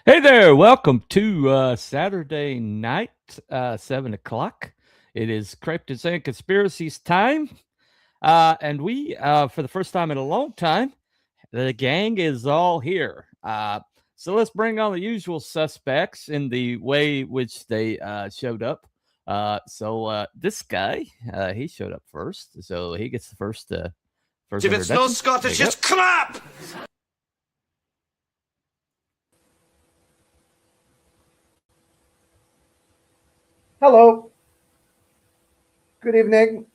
Hey there, welcome to Saturday night, 7 o'clock. It is Cryptids and Conspiracies time. And we, for the first time in a long time, the gang is all here. So let's bring on the usual suspects in the way which they showed up. This guy, he showed up first, so he gets the first If it's no introduction. Scottish, There you it's crap! Hello. Good evening.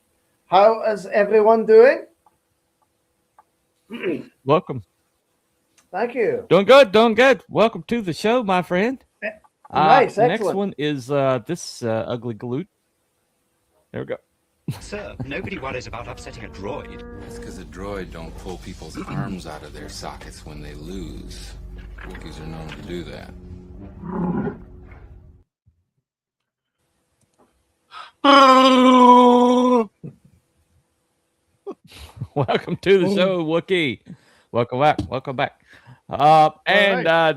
How is everyone doing? go. Welcome. Thank you. Doing good, doing good. Welcome to the show, my friend. Nice, Next excellent. one is this ugly galoot. There we go. Sir, nobody worries about upsetting a droid. That's because a droid don't pull people's arms out of their sockets when they lose. Wookiees are known to do that. Welcome to the show, Wookie. Welcome back. Welcome back.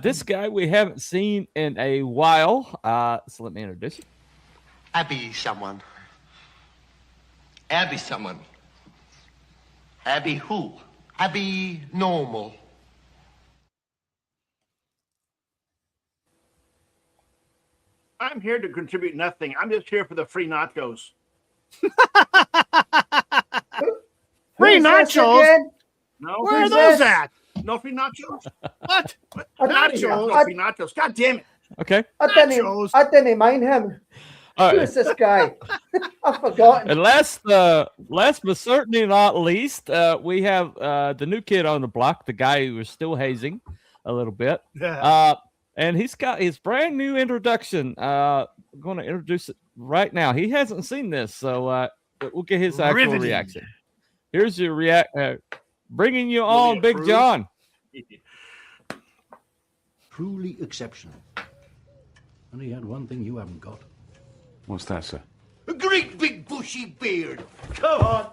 This guy we haven't seen in a while. So let me introduce you. Abby someone. Abby someone. Abby who? Abby normal. I'm here to contribute nothing. I'm just here for the free nachos. Free nachos? Again? No, Where who's are those at? No free nachos? What? Nachos? No I- free nachos. God damn it. Okay. I didn't mind him. All Who right. is this guy? I've forgotten. And last but certainly not least, we have the new kid on the block, the guy who is still hazing a little bit. And he's got his brand new introduction. I'm going to introduce it right now. He hasn't seen this, so we'll get his actual Riveting. reaction. Here's your bringing you Will on, you Big approve? John. Truly exceptional. And he had one thing you haven't got. What's that, sir? A great big bushy beard. Come on.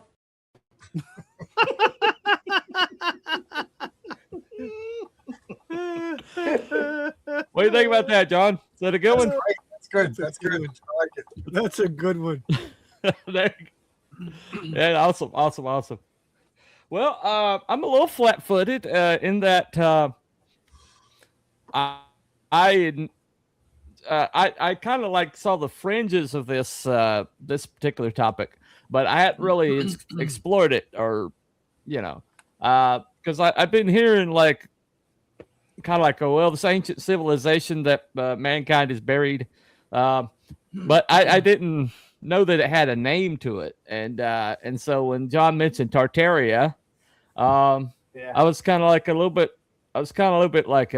What do you think about that, John? Is that a good one? That's good. That's good. I like it. That's a good one. There you go. Yeah, awesome. Well, I'm a little flat-footed in that I kind of like saw the fringes of this this particular topic, but I hadn't really explored it, or because I've been hearing like kind of like this ancient civilization that mankind is buried, but I didn't know that it had a name to it, and so when John mentioned Tartaria, I was kind of like a little bit like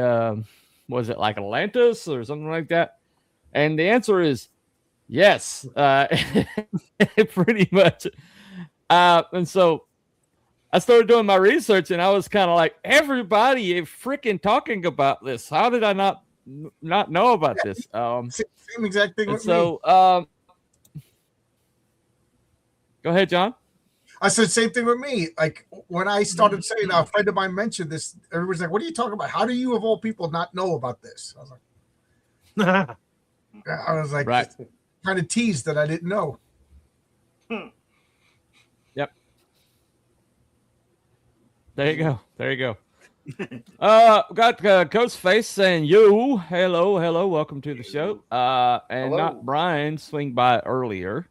was it like Atlantis or something like that? And the answer is yes, pretty much. And so I started doing my research, and I was kind of like, everybody is freaking talking about this. How did I not know about this? Same exact thing with me. So, go ahead, John. I said same thing with me. Like when I started saying, a friend of mine mentioned this, everybody's like, "What are you talking about? How do you, of all people, not know about this?" I was like, Right. kind of teased that I didn't know. Yep. There you go. Got Ghostface saying hello, welcome to the show. And Hello. not Brian swing by earlier.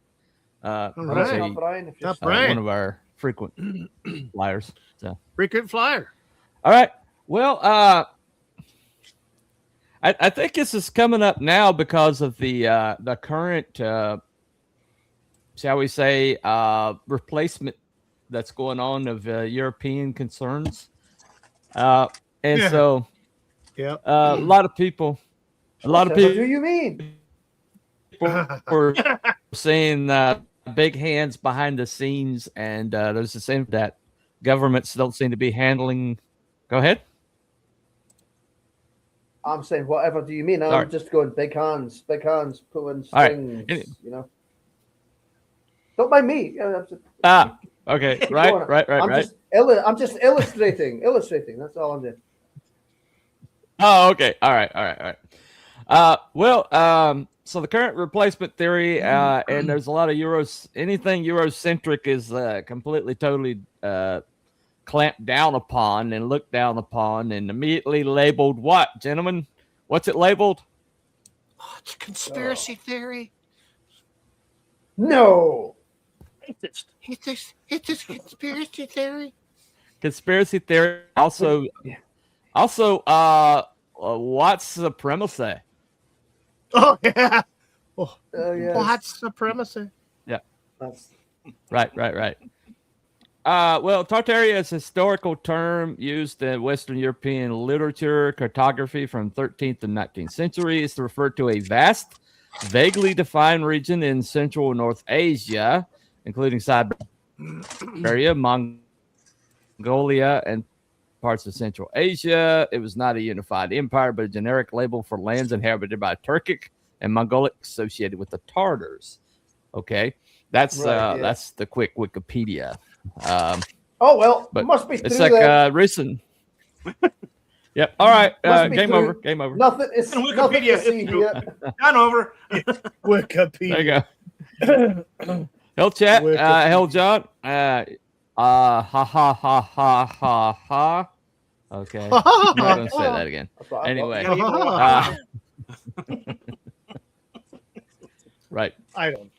All He's right. a- Brian, if you're Not Brian. one of our frequent flyers. So Frequent flyer. all right. Well, I think this is coming up now because of the current shall we say replacement that's going on of European concerns. And Yeah. so Yep. a lot of people what do you mean? were saying big hands behind the scenes, and there's a sense that governments don't seem to be handling. Go ahead. I'm saying, whatever do you mean? I'm Sorry. just going big hands pulling All right. strings, you know. Don't mind me. Yeah, I'm just, Okay. keep Right. going. I'm just illustrating. That's all I'm doing. Oh, okay. All right. So the current replacement theory, and there's a lot of anything Eurocentric is completely, totally clamped down upon and looked down upon and immediately labeled what, gentlemen? What's it labeled? Oh, it's a conspiracy theory. No. It's a conspiracy theory. Conspiracy theory. Also, white supremacy. Oh yeah. Yeah. White supremacy. Yeah. That's Right. Well, Tartaria is a historical term used in Western European literature, cartography from 13th and 19th centuries to refer to a vast, vaguely defined region in Central and North Asia, including Siberia, Mongolia, and parts of Central Asia. It was not a unified empire, but a generic label for lands inhabited by Turkic and Mongolic associated with the Tartars. Okay, that's that's the quick Wikipedia. oh well, But must be it's through like that. recent. Yep. All right. Must be Game through- over. Game over. Nothing. It's And nothing Wikipedia to see is here. Done over. Wikipedia. There you go. Hell chat. Wikipedia. Hell John. Ha ha ha ha ha. Okay. I'm not gonna say that again. That's what I Anyway. thought. Right. I don't.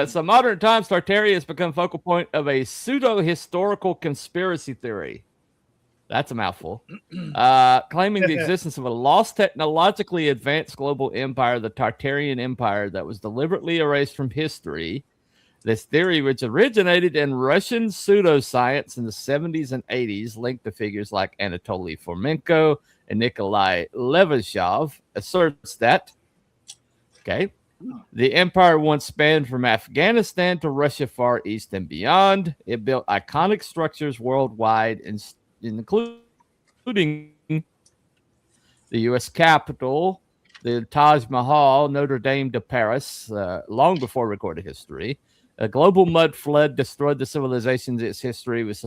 So modern times, Tartaria has become focal point of a pseudo-historical conspiracy theory. That's a mouthful. Claiming the existence of a lost, technologically advanced global empire, the Tartarian Empire, that was deliberately erased from history. This theory, which originated in Russian pseudoscience in the 70s and 80s, linked to figures like Anatoly Fomenko and Nikolai Levashov, asserts that, the empire once spanned from Afghanistan to Russia, Far East, and beyond. It built iconic structures worldwide, including the U.S. Capitol, the Taj Mahal, Notre Dame de Paris, long before recorded history. A global mud flood destroyed the civilizations. Its history was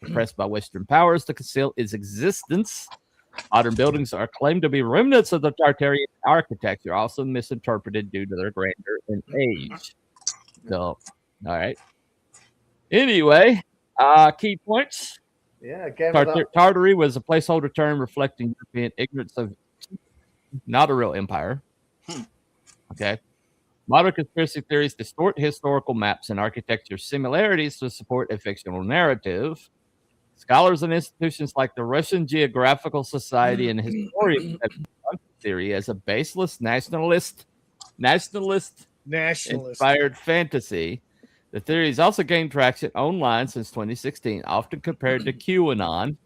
suppressed by Western powers to conceal its existence. Modern buildings are claimed to be remnants of the Tartarian architecture, also misinterpreted due to their grandeur and age. So, all right. Anyway, key points. Yeah, again. without- Tartary was a placeholder term reflecting European ignorance of not a real empire. Okay. Modern conspiracy theories distort historical maps and architecture similarities to support a fictional narrative. Scholars and institutions like the Russian Geographical Society and historians have debunked the theory as a baseless nationalist inspired fantasy. The theory has also gained traction online since 2016, often compared to QAnon.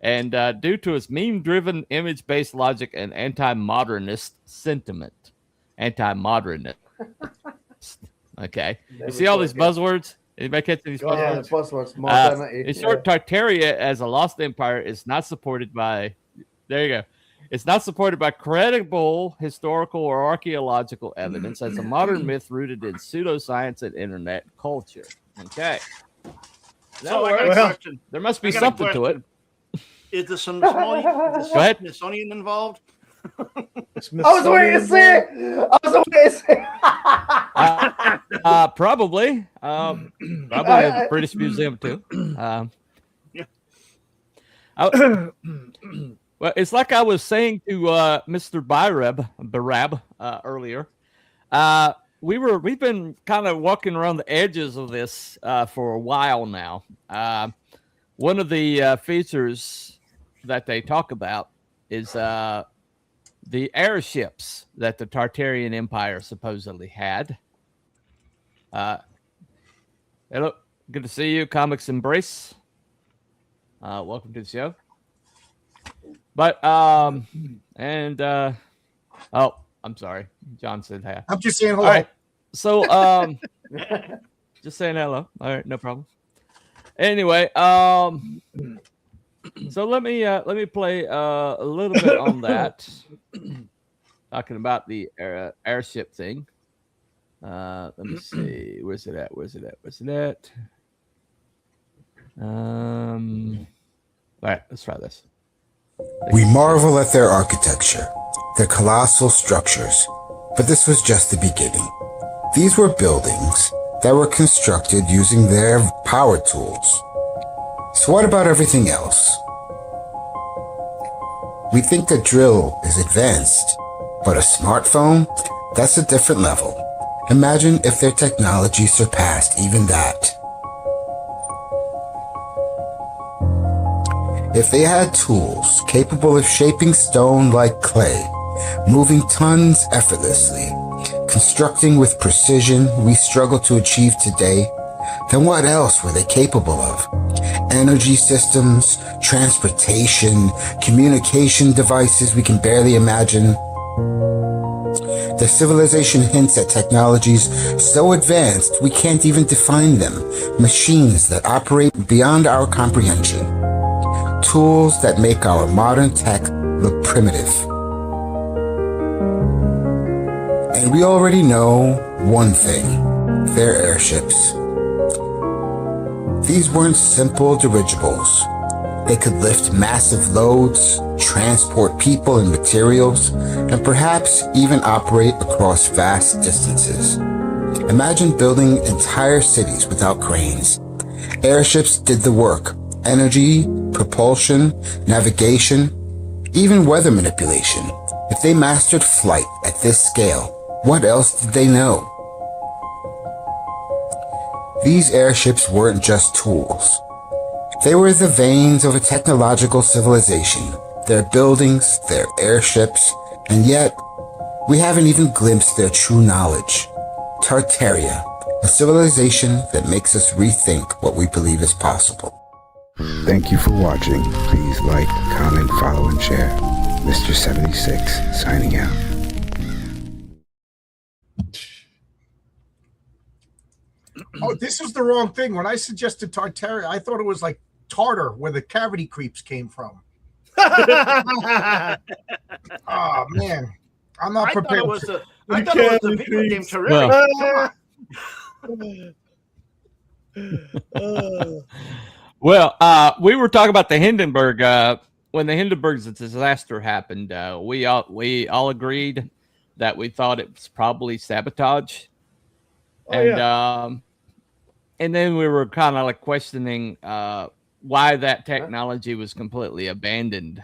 And due to its meme-driven, image-based logic and anti-modernist sentiment. Anti-modernist. Okay. You see all these buzzwords? Anybody catch these Yeah, buzzwords? buzzwords. Modernity. In short, Tartaria as a lost empire is not supported by, there you go. It's not supported by credible historical or archaeological evidence as a modern myth rooted in pseudoscience and internet culture. Okay. So I got a question. There must be I got a something to it. Is the Smithsonian, Go ahead. Smithsonian involved? I was waiting to say it. I was waiting to say it. Probably. Probably a British museum too. Well, it's like I was saying to Mr. Barab earlier. We've been kind of walking around the edges of this for a while now. One of the features that they talk about is the airships that the Tartarian Empire supposedly had. Hello, good to see you, Comics Embrace. Welcome to the show. But oh, I'm sorry, John said hi. I'm just saying hello. All right, so just saying hello. All right, no problem. Anyway, so let me play a little bit on that, talking about the airship thing. Let me see. Where's it at? All right, let's try this. We marvel at their architecture, their colossal structures, but this was just the beginning. These were buildings that were constructed using their power tools. So what about everything else? We think a drill is advanced, but a smartphone? That's a different level. Imagine if their technology surpassed even that. If they had tools capable of shaping stone like clay, moving tons effortlessly, constructing with precision we struggle to achieve today, then what else were they capable of? Energy systems, transportation, communication devices we can barely imagine. The civilization hints at technologies so advanced we can't even define them. Machines that operate beyond our comprehension. Tools that make our modern tech look primitive. And we already know one thing. They're airships. These weren't simple dirigibles. They could lift massive loads, transport people and materials, and perhaps even operate across vast distances. Imagine building entire cities without cranes. Airships did the work. Energy, propulsion, navigation, even weather manipulation. If they mastered flight at this scale, what else did they know? These airships weren't just tools. They were the veins of a technological civilization, their buildings, their airships, and yet we haven't even glimpsed their true knowledge. Tartaria, a civilization that makes us rethink what we believe is possible. Thank you for watching. Please like, comment, follow, and share. Mr. 76 signing out. Oh, this was the wrong thing. When I suggested Tartaria, I thought it was like Tartar, where the cavity creeps came from. Oh man, I'm not prepared. I thought it was a video game Tartaria. Well, we were talking about the Hindenburg. When the Hindenburg disaster happened, we all agreed that we thought it was probably sabotage, and then we were kind of like questioning why that technology was completely abandoned,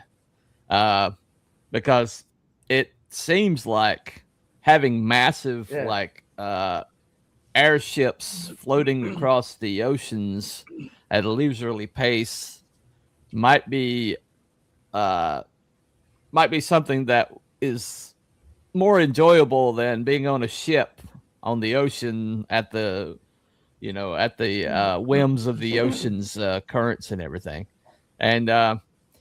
because it seems like having massive airships floating across the oceans at a leisurely pace might be something that is more enjoyable than being on a ship on the ocean at the whims of the ocean's currents and everything. And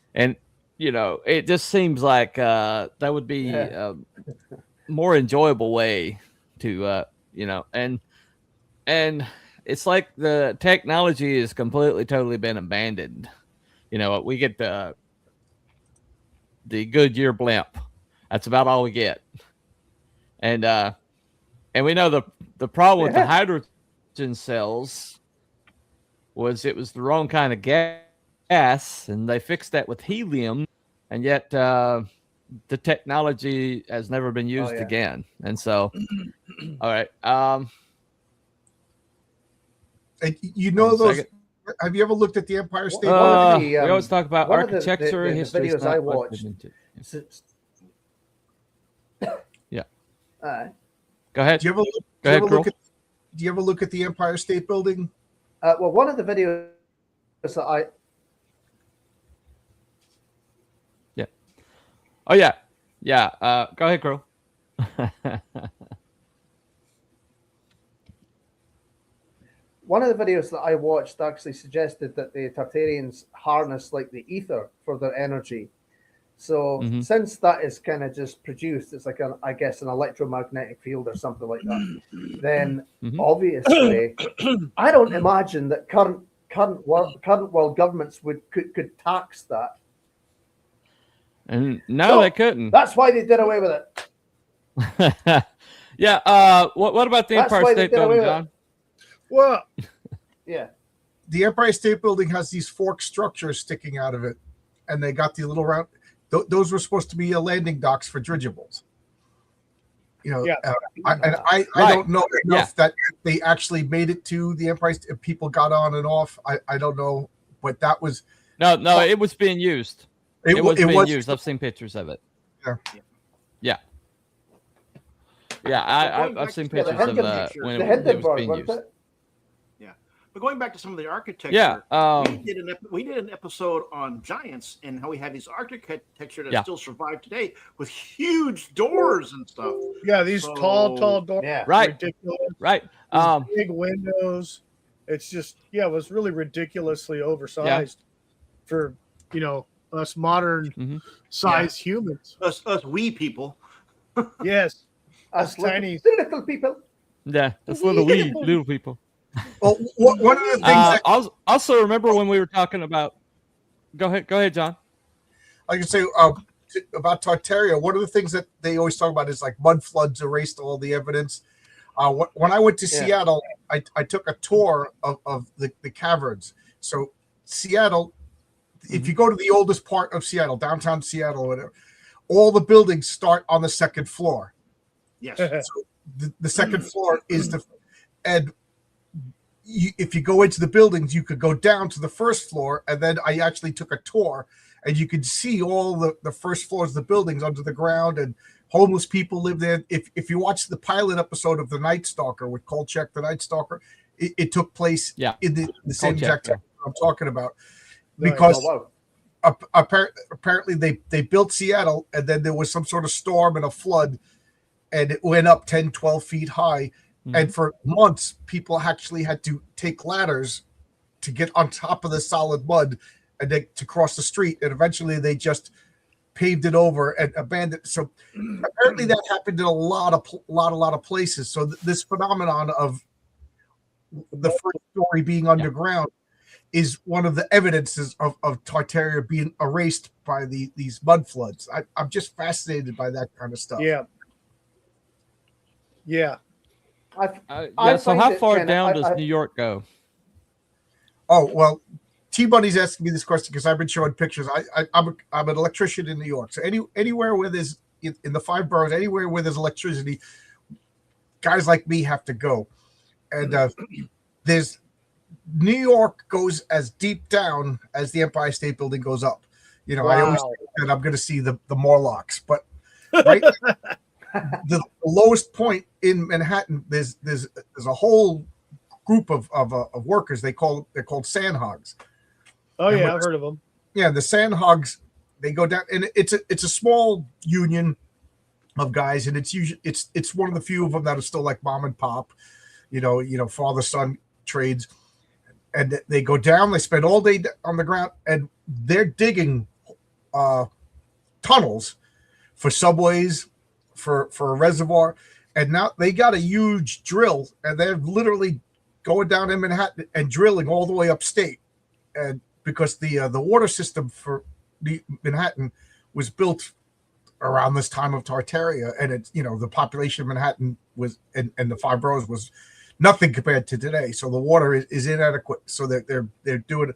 it just seems like that would be a more enjoyable way to and it's like the technology is completely totally been abandoned. We get the Goodyear blimp. That's about all we get. And we know the problem with the hydrogen cells was it was the wrong kind of gas, and they fixed that with helium, and yet the technology has never been used again. And so, all right. Those. Have you ever looked at the Empire State Building? We always talk about architecture, history. The videos I watched. Yeah. Go ahead. Do you ever look at the Empire State Building? Well, one of the videos that I. Yeah. Oh yeah, yeah. Go ahead, Crow. One of the videos that I watched actually suggested that the Tartarians harness like the ether for their energy. So since that is kind of just produced, it's like I guess an electromagnetic field or something like that. Then obviously, I don't imagine that current world governments could tax that. And no, they couldn't. That's why they did away with it. Yeah. What about the Empire State Building, John? Well, yeah. The Empire State Building has these forked structures sticking out of it, and they got the little round. those were supposed to be landing docks for dirigibles. You know, Yeah. I don't know enough that they actually made it to the Empire. If people got on and off, I don't know, but that was no, it was being used. It was being used. I've seen pictures of it. I've seen pictures of when it was being used. But going back to some of the architecture, we did an episode on giants and how we have these architecture that still survive today with huge doors and stuff. Yeah, these tall doors. Yeah. Right. Ridiculous. Right. Big windows. It's just, it was really ridiculously oversized for, us modern sized humans. Us wee people. Yes. Us tiny little people. Yeah, that's little people. Well, one of the things also remember when we were talking about. Go ahead, John. I can say about Tartaria. One of the things that they always talk about is like mud floods erased all the evidence. When I went to Seattle, I took a tour of the caverns. So Seattle, if you go to the oldest part of Seattle, downtown Seattle, or whatever, all the buildings start on the second floor. Yes. So the second floor is if you go into the buildings, you could go down to the first floor, and then I actually took a tour, and you could see all the first floors of the buildings under the ground, and homeless people live there. If you watch the pilot episode of The Night Stalker with Kolchak, the Night Stalker, it took place in the same exact time I'm talking about, because apparently they built Seattle, and then there was some sort of storm and a flood, and it went up 10, 12 feet high. And for months, people actually had to take ladders to get on top of the solid mud and then to cross the street. And eventually they just paved it over and abandoned. So apparently that happened in a lot of places. So this phenomenon of the first story being underground is one of the evidences of Tartaria being erased by these mud floods. I'm just fascinated by that kind of stuff. Yeah. Yeah. So how far down does New York go? Oh, well, T-Bunny's asking me this question because I've been showing pictures. I'm an electrician in New York. So anywhere where there's, in the 5 boroughs, anywhere where there's electricity, guys like me have to go. And there's New York goes as deep down as the Empire State Building goes up. I always think that I'm going to see the Morlocks, but right. The lowest point in Manhattan, there's a whole group of workers. They're called sandhogs. Oh yeah, I've heard of them. Yeah, the sandhogs, they go down, and it's a small union of guys, and it's one of the few of them that are still like mom and pop, father son trades, and they go down. They spend all day on the ground, and they're digging tunnels for subways. For a reservoir, and now they got a huge drill, and they're literally going down in Manhattan and drilling all the way upstate, and because the water system for Manhattan was built around this time of Tartaria, and it's the population of Manhattan was and the 5 boroughs was nothing compared to today, so the water is inadequate, so they're doing,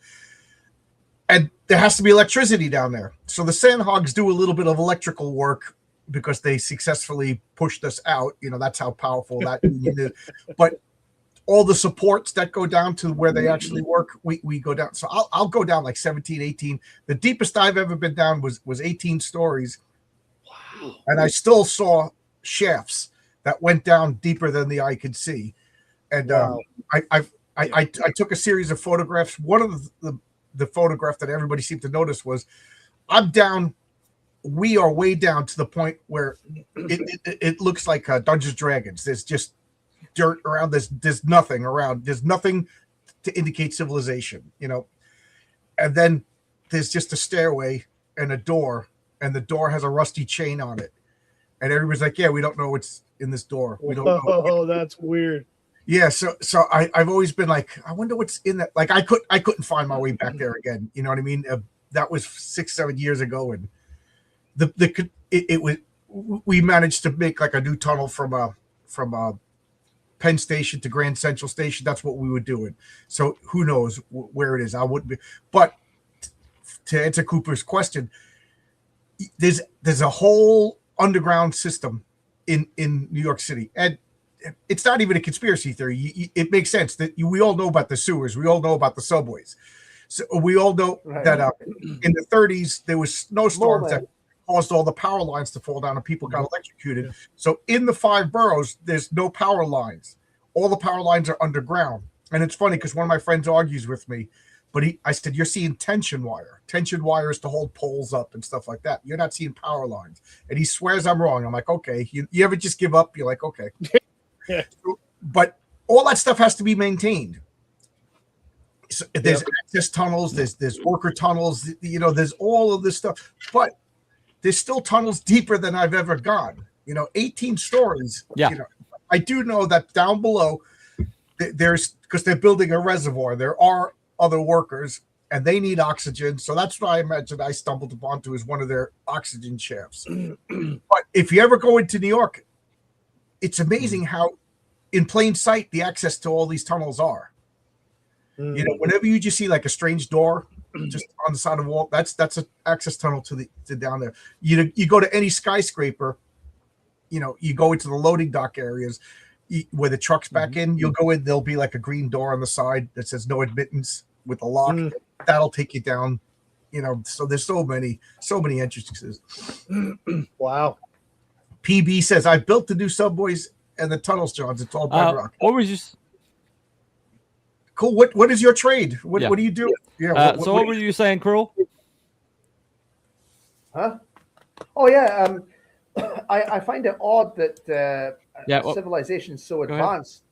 and there has to be electricity down there, so the sandhogs do a little bit of electrical work because they successfully pushed us out. That's how powerful that union is. But all the supports that go down to where they actually work, we go down. So I'll go down like 17, 18. The deepest I've ever been down was 18 stories. Wow. And I still saw shafts that went down deeper than the eye could see. And I took a series of photographs. One of the photograph that everybody seemed to notice was I'm down. We are way down to the point where it looks like Dungeons & Dragons. There's just dirt around. There's nothing around. There's nothing to indicate civilization, And then there's just a stairway and a door, and the door has a rusty chain on it. And everybody's like, "Yeah, we don't know what's in this door. We don't know." Oh, that's weird. Yeah, so I've always been like, I wonder what's in that. Like I couldn't find my way back there again. You know what I mean? That was 6-7 years ago, and we managed to make like a new tunnel from Penn Station to Grand Central Station. That's what we were doing. So who knows where it is? I wouldn't be. But to answer Cooper's question, there's a whole underground system in New York City, and it's not even a conspiracy theory. It makes sense that we all know about the sewers, we all know about the subways, so we all know that in the 30s there was snowstorms that caused all the power lines to fall down and people got electrocuted. So in the 5 boroughs, there's no power lines. All the power lines are underground. And it's funny because one of my friends argues with me, but I said, you're seeing tension wire. Tension wire is to hold poles up and stuff like that. You're not seeing power lines. And he swears I'm wrong. I'm like, okay. You ever just give up? You're like, okay. But all that stuff has to be maintained. So there's access tunnels, there's worker tunnels, there's all of this stuff. But there's still tunnels deeper than I've ever gone. 18 stories. Yeah. I do know that down below, there's, because they're building a reservoir, there are other workers and they need oxygen. So that's what I imagine I stumbled upon to is one of their oxygen shafts. But if you ever go into New York, it's amazing how in plain sight the access to all these tunnels are. Whenever you just see like a strange door just on the side of the wall, that's an access tunnel to down there. You go to any skyscraper, you go into the loading dock areas where the trucks back in, you'll go in, there'll be like a green door on the side that says no admittance with a lock. That'll take you down. So there's so many entrances. Wow. PB says, I built the new subways and the tunnels, Johns. It's all bedrock. What was you? Cool. What is your trade? What do you do? Yeah. What were you saying, Cruel? Huh? Oh yeah. I find it odd that civilization so advanced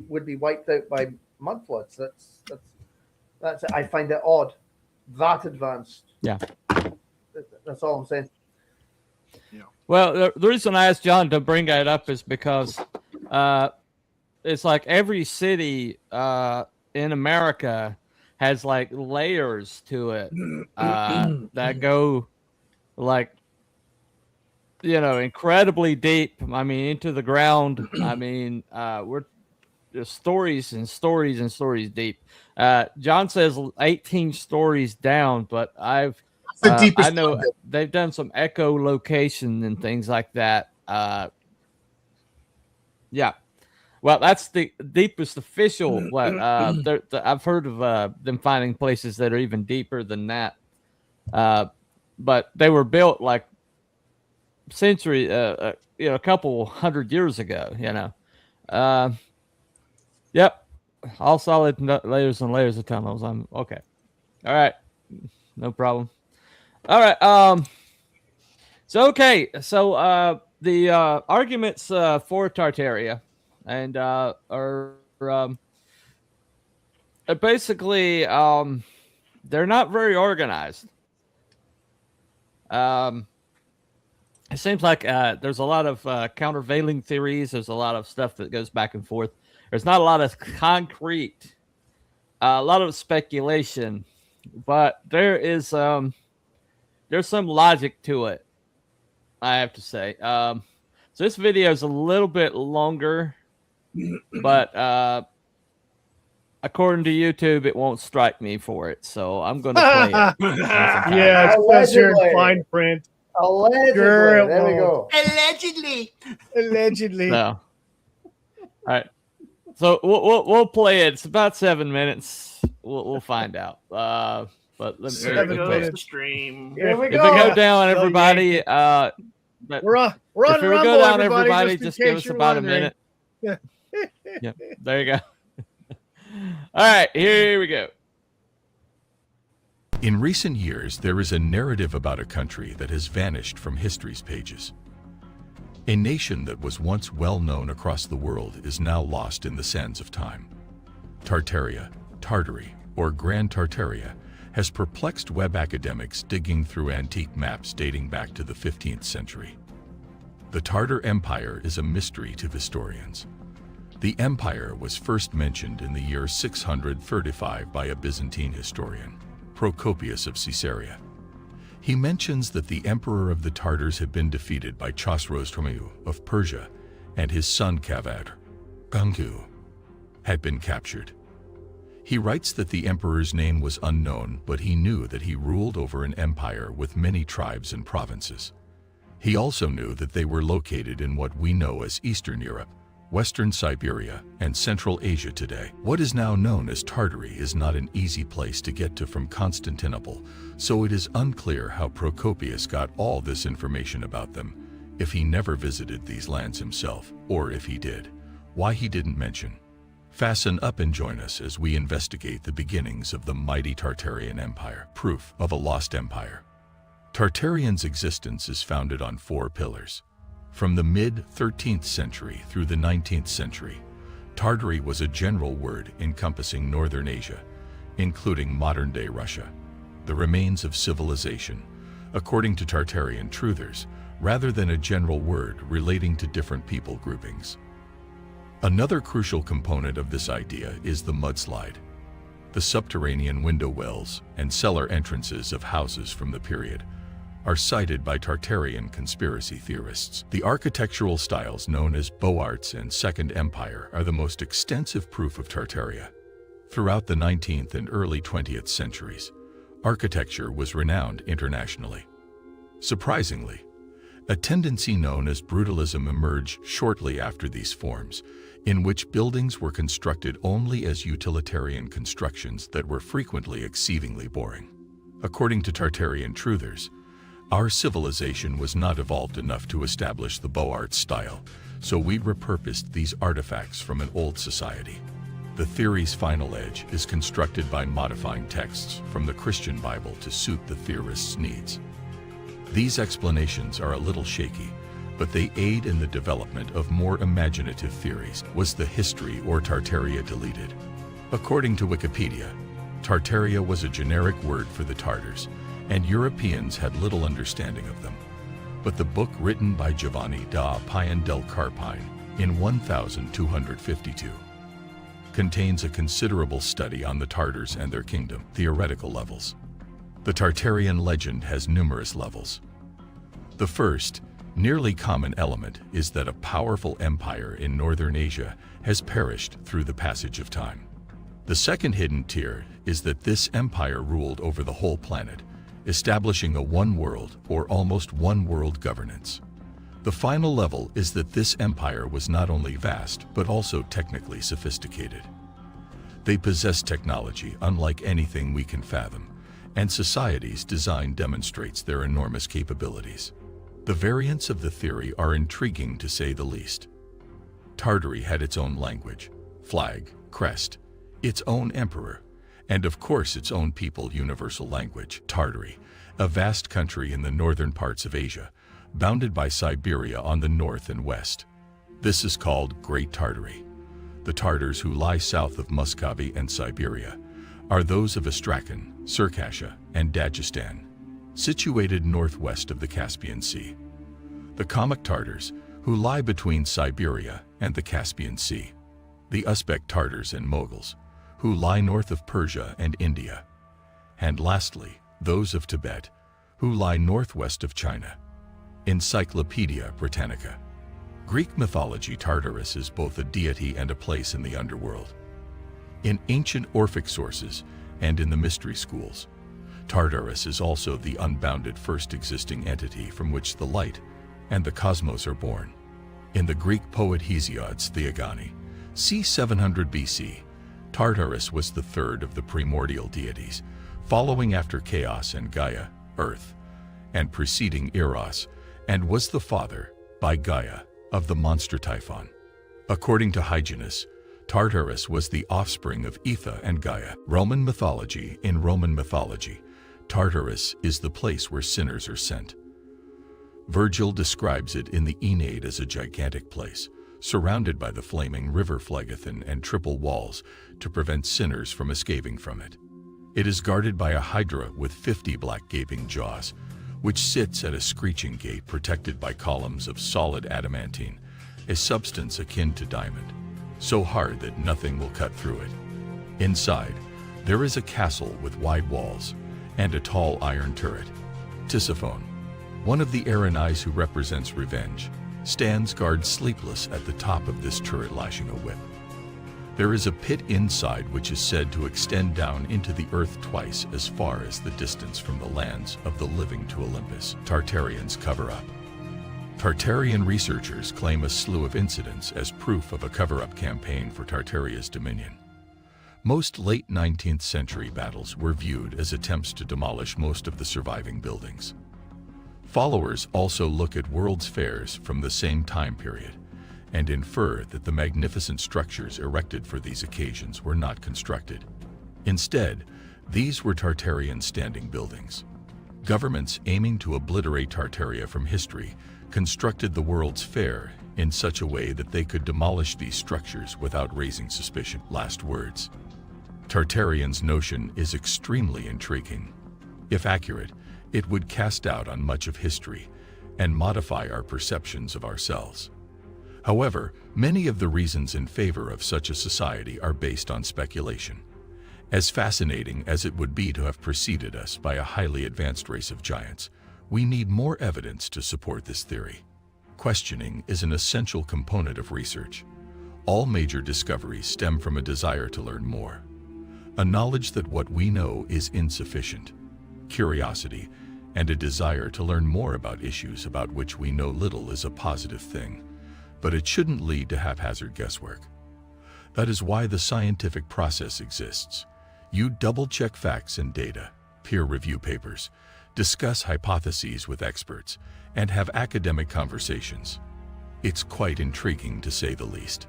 would be wiped out by mud floods. That's I find it odd. That advanced. Yeah. That's all I'm saying. Yeah. Well, the reason I asked John to bring that up is because it's like every city in America has like layers to it that go like incredibly deep. I mean, into the ground. I mean, we're just stories and stories and stories deep. John says 18 stories down, but I know they've done some echolocation and things like that. Yeah. Well, that's the deepest official. I've heard of them finding places that are even deeper than that. But they were built like a couple hundred years ago. Yep, all solid layers and layers of tunnels. I'm okay. All right, no problem. All right. So the arguments for Tartaria and are basically they're not very organized. It seems like there's a lot of countervailing theories. There's a lot of stuff that goes back and forth. There's not a lot of concrete, a lot of speculation, but there's some logic to it, I have to say. So this video is a little bit longer, but according to YouTube, it won't strike me for it. So I'm going to play it. Yeah, it says here in fine print. Allegedly. Girl, there we go. Allegedly. No. All right. So we'll play it. It's about 7 minutes. We'll find out. But let me the stream. Here we if go. we go down, everybody. We're on if Rumble, we go down, everybody, just give us about wondering. a minute. Yeah, there you go. All right, here we go. In recent years, there is a narrative about a country that has vanished from history's pages. A nation that was once well known across the world is now lost in the sands of time. Tartaria, Tartary, or Grand Tartaria has perplexed web academics digging through antique maps dating back to the 15th century. The Tartar Empire is a mystery to historians. The empire was first mentioned in the year 635 by a Byzantine historian, Procopius of Caesarea. He mentions that the emperor of the Tartars had been defeated by Chosroes of Persia, and his son Kavad, Gangu, had been captured. He writes that the emperor's name was unknown, but he knew that he ruled over an empire with many tribes and provinces. He also knew that they were located in what we know as Eastern Europe, Western Siberia, and Central Asia today. What is now known as Tartary is not an easy place to get to from Constantinople, so it is unclear how Procopius got all this information about them, if he never visited these lands himself, or if he did, why he didn't mention. Fasten up and join us as we investigate the beginnings of the mighty Tartarian Empire, proof of a lost empire. Tartarian's existence is founded on 4 pillars. From the mid-13th century through the 19th century, Tartary was a general word encompassing northern Asia, including modern-day Russia, the remains of civilization, according to Tartarian truthers, rather than a general word relating to different people groupings. Another crucial component of this idea is the mudslide. The subterranean window wells and cellar entrances of houses from the period are cited by Tartarian conspiracy theorists. The architectural styles known as Beaux-Arts and Second Empire are the most extensive proof of Tartaria. Throughout the 19th and early 20th centuries, architecture was renowned internationally. Surprisingly, a tendency known as brutalism emerged shortly after these forms, in which buildings were constructed only as utilitarian constructions that were frequently exceedingly boring. According to Tartarian truthers, our civilization was not evolved enough to establish the Beaux-Arts style, so we repurposed these artifacts from an old society. The theory's final edge is constructed by modifying texts from the Christian Bible to suit the theorist's needs. These explanations are a little shaky, but they aid in the development of more imaginative theories. Was the history or Tartaria deleted? According to Wikipedia, Tartaria was a generic word for the Tartars, and Europeans had little understanding of them. But the book written by Giovanni da Pian del Carpine in 1252 contains a considerable study on the Tartars and their kingdom, theoretical levels. The Tartarian legend has numerous levels. The first, nearly common element is that a powerful empire in northern Asia has perished through the passage of time. The second hidden tier is that this empire ruled over the whole planet, establishing a one-world or almost one-world governance. The final level is that this empire was not only vast, but also technically sophisticated. They possess technology unlike anything we can fathom, and society's design demonstrates their enormous capabilities. The variants of the theory are intriguing to say the least. Tartary had its own language, flag, crest, its own emperor, and of course its own people universal language. Tartary, a vast country in the northern parts of Asia, bounded by Siberia on the north and west. This is called Great Tartary. The Tartars who lie south of Muscovy and Siberia are those of Astrakhan, Circassia, and Dagestan, situated northwest of the Caspian Sea. The Kalmyk Tartars, who lie between Siberia and the Caspian Sea. The Uzbek Tartars and Moguls, who lie north of Persia and India. And lastly, those of Tibet, who lie northwest of China. Encyclopedia Britannica. Greek mythology, Tartarus is both a deity and a place in the underworld. In ancient Orphic sources and in the mystery schools, Tartarus is also the unbounded first existing entity from which the light and the cosmos are born. In the Greek poet Hesiod's Theogony, c. 700 BC, Tartarus was the third of the primordial deities, following after Chaos and Gaia, Earth, and preceding Eros, and was the father, by Gaia, of the monster Typhon. According to Hyginus, Tartarus was the offspring of Aetha and Gaia. Roman mythology. In Roman mythology, Tartarus is the place where sinners are sent. Virgil describes it in the Aeneid as a gigantic place, surrounded by the flaming river Phlegethon and triple walls to prevent sinners from escaping from it. It is guarded by a hydra with 50 black gaping jaws, which sits at a screeching gate protected by columns of solid adamantine, a substance akin to diamond, so hard that nothing will cut through it. Inside, there is a castle with wide walls and a tall iron turret. Tisiphone, one of the Erinyes who represents revenge, stands guard sleepless at the top of this turret lashing a whip. There is a pit inside which is said to extend down into the earth twice as far as the distance from the lands of the living to Olympus. Tartarians cover-up. Tartarian researchers claim a slew of incidents as proof of a cover-up campaign for Tartaria's dominion. Most late 19th century battles were viewed as attempts to demolish most of the surviving buildings. Followers also look at World's Fairs from the same time period and infer that the magnificent structures erected for these occasions were not constructed. Instead, these were Tartarian standing buildings. Governments aiming to obliterate Tartaria from history constructed the World's Fair in such a way that they could demolish these structures without raising suspicion. Last words. Tartarians' notion is extremely intriguing. If accurate, it would cast doubt on much of history and modify our perceptions of ourselves. However, many of the reasons in favor of such a society are based on speculation. As fascinating as it would be to have preceded us by a highly advanced race of giants, we need more evidence to support this theory. Questioning is an essential component of research. All major discoveries stem from a desire to learn more. A knowledge that what we know is insufficient, curiosity, and a desire to learn more about issues about which we know little is a positive thing, but it shouldn't lead to haphazard guesswork. That is why the scientific process exists. You double-check facts and data, peer review papers, discuss hypotheses with experts, and have academic conversations. It's quite intriguing to say the least.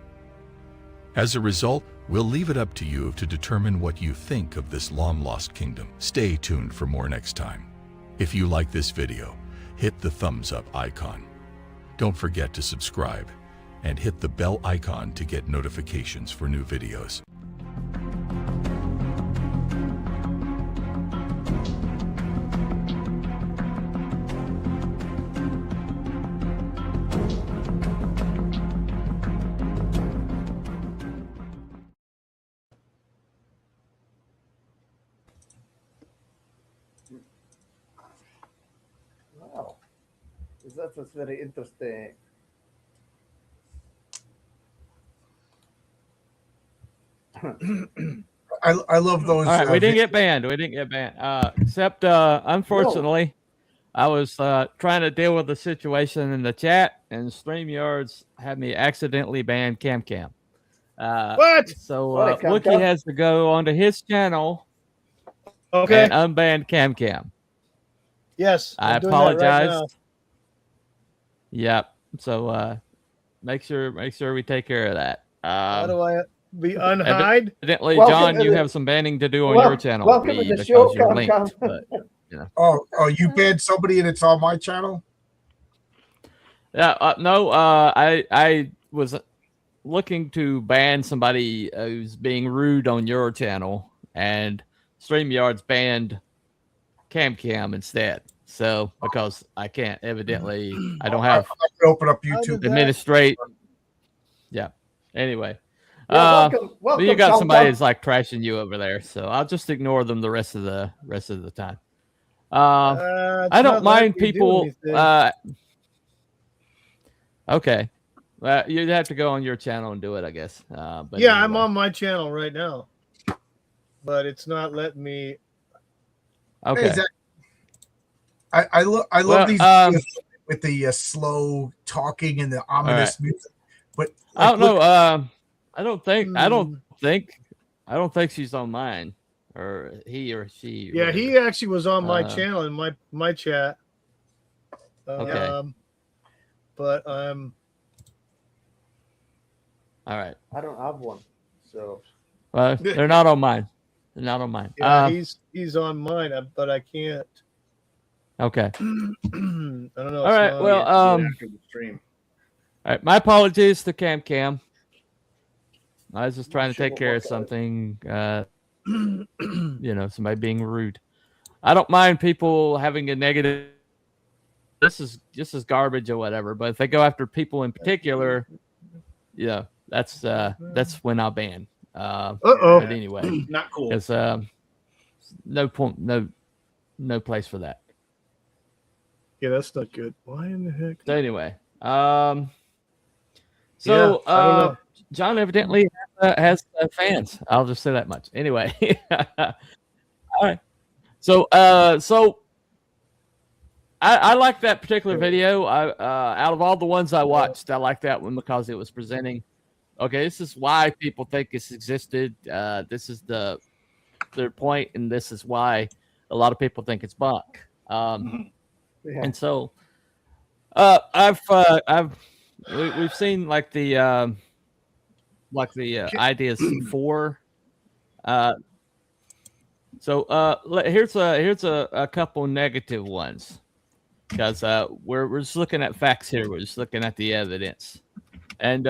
As a result, we'll leave it up to you to determine what you think of this long-lost kingdom. Stay tuned for more next time. If you like this video, hit the thumbs up icon. Don't forget to subscribe and hit the bell icon to get notifications for new videos. Wow. That was very interesting. I love those. All right, we didn't get banned. Except, unfortunately, I was trying to deal with the situation in the chat, and StreamYards had me accidentally ban CamCam. What? So Wookie has to go onto his channel and unban CamCam. Yes, I apologize. Right yep. So make sure we take care of that. How do I be unhide? Evidently, John, you have some banning to do on your channel. Welcome to the show, linked, but, you know. Oh, you banned somebody and it's on my channel? Yeah, no, I was looking to ban somebody who's being rude on your channel, and StreamYards banned CamCam instead. So because I can't, evidently, I don't have I can open up YouTube administrate. Yeah. Anyway, welcome, you got somebody that's like trashing you over there, so I'll just ignore them the rest of the time. I don't mind people. Okay, you'd have to go on your channel and do it, I guess. But yeah, anyway. I'm on my channel right now, but it's not letting me. Okay. Hey, I love these videos with the slow talking and the ominous music. But I don't know. I don't think she's on mine, or he or she. Yeah, he actually was on my channel in my chat. Okay. But all right. I don't have one, so. Well, they're not on mine. They're not on mine. Yeah, he's on mine, but I can't. Okay. I don't know. All right. Well, after the stream. All right. My apologies to CamCam. I was just trying to take care of something. Somebody being rude. I don't mind people having a negative. This is garbage or whatever. But if they go after people in particular, that's when I'll ban. But anyway, not cool. Because no point, no place for that. Yeah, that's not good. Why in the heck? So anyway, I don't know. John evidently has fans. I'll just say that much. Anyway, all right. So, I like that particular video. Out of all the ones I watched, I like that one because it was presenting. Okay, this is why people think this existed. This is their point, and this is why a lot of people think it's bunk. And so, we've seen like the ideas for. So here's a couple negative ones because we're just looking at facts here. We're just looking at the evidence. And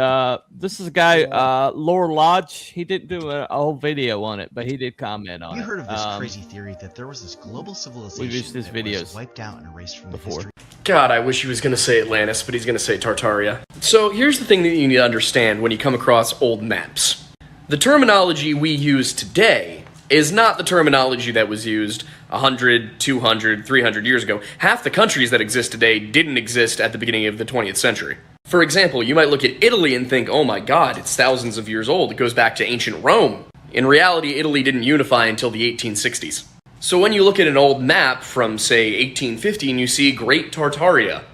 this is a guy, Lore Lodge. He didn't do a whole video on it, but he did comment on it. You heard of this crazy theory that there was this global civilization we've used his videos was wiped out and erased from before. history. God, I wish he was going to say Atlantis, but he's going to say Tartaria. So here's the thing that you need to understand when you come across old maps. The terminology we use today is not the terminology that was used 100, 200, 300 years ago. Half the countries that exist today didn't exist at the beginning of the 20th century. For example, you might look at Italy and think, oh my god, it's thousands of years old. It goes back to ancient Rome. In reality, Italy didn't unify until the 1860s. So when you look at an old map from, say, 1850 and you see Great Tartaria,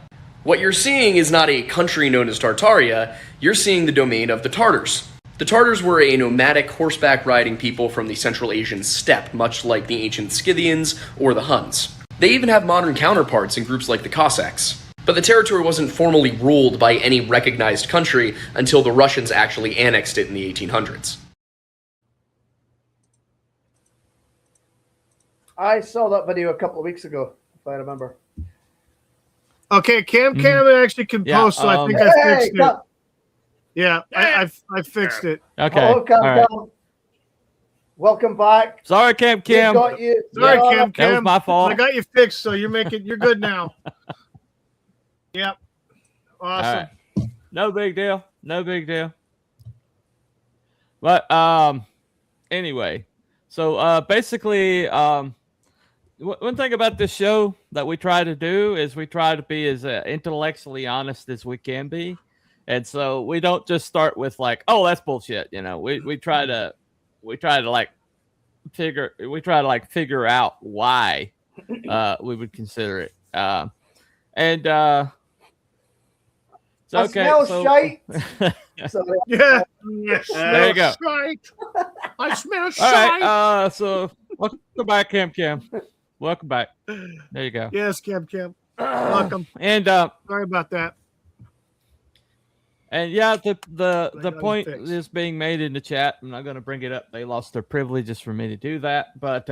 what you're seeing is not a country known as Tartaria, you're seeing the domain of the Tartars. The Tartars were a nomadic horseback riding people from the Central Asian steppe, much like the ancient Scythians or the Huns. They even have modern counterparts in groups like the Cossacks. But the territory wasn't formally ruled by any recognized country until the Russians actually annexed it in the 1800s. I saw that video a couple of weeks ago, if I remember. Okay, Cam actually can post, so I think I fixed it. Yeah, I fixed it. Okay. Hello, Cam. Right. Welcome back. Sorry, Cam. Got you. Sorry, Cam. That was my fault. I got you fixed, so you're good now. Yep. Awesome. Right. No big deal. No big deal. But anyway, so basically, one thing about this show that we try to do is we try to be as intellectually honest as we can be, and so we don't just start with like, oh, that's bullshit. You know, we try to figure out why we would consider it. So, okay, I smell shite. Yeah. There you go. Shite. I smell All shite. right. So welcome back, Cam. Welcome back. There you go. Yes, Cam. Welcome. And sorry about that. And yeah, the point is being made in the chat. I'm not going to bring it up. They lost their privileges for me to do that, but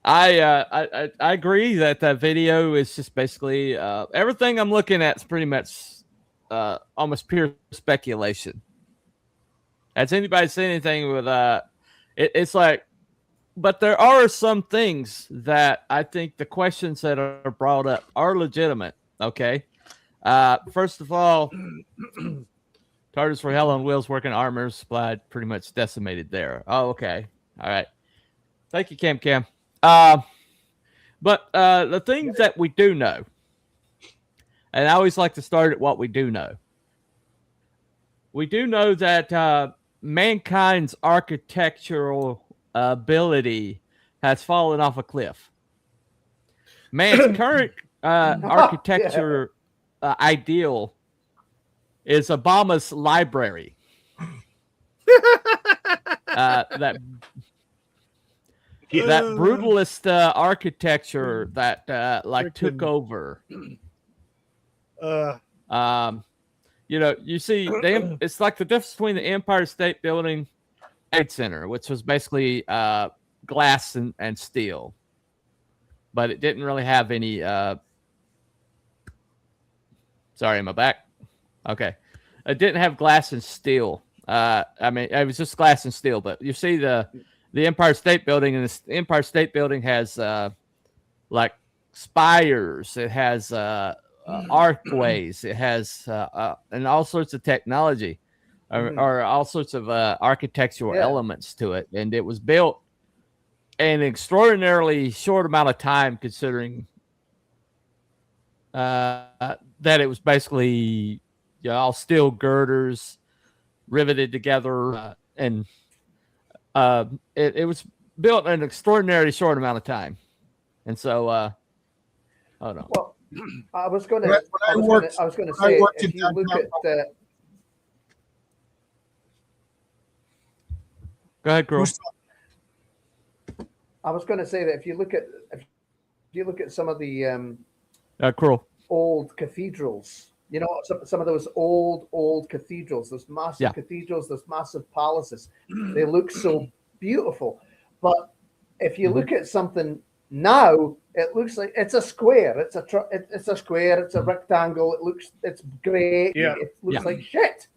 I agree that that video is just basically everything I'm looking at is pretty much almost pure speculation. Has anybody seen anything with it's like, but there are some things that I think the questions that are brought up are legitimate. Okay. First of all, Tartars for hell on wheels working armor supplied pretty much decimated there. Oh, okay. All right. Thank you, Cam. But the things that we do know, and I always like to start at what we do know. We do know that mankind's architectural ability has fallen off a cliff. Man's current architecture ideal is Obama's library. That brutalist architecture that took over. You know, you see, it's like the difference between the Empire State Building Trade Center, which was basically glass and steel, but it didn't really have any. Sorry, am I back? Okay, it didn't have glass and steel. I mean, it was just glass and steel. But you see the Empire State Building, and the Empire State Building has like spires. It has archways. It has and all sorts of technology, or all sorts of architectural elements to it. And it was built in an extraordinarily short amount of time, considering that it was basically all steel girders, riveted together, and it was built in an extraordinarily short amount of time. And so, I don't know. Well, I was going to say, if you look at the. Go ahead, girl. I was going to say that if you look at some of the old cathedrals, you know, some of those old cathedrals, those massive cathedrals, those massive palaces, they look so beautiful. But if you look at something now, it looks like it's a square. It's a square. It's a rectangle. It's great. Yeah. It looks like shit.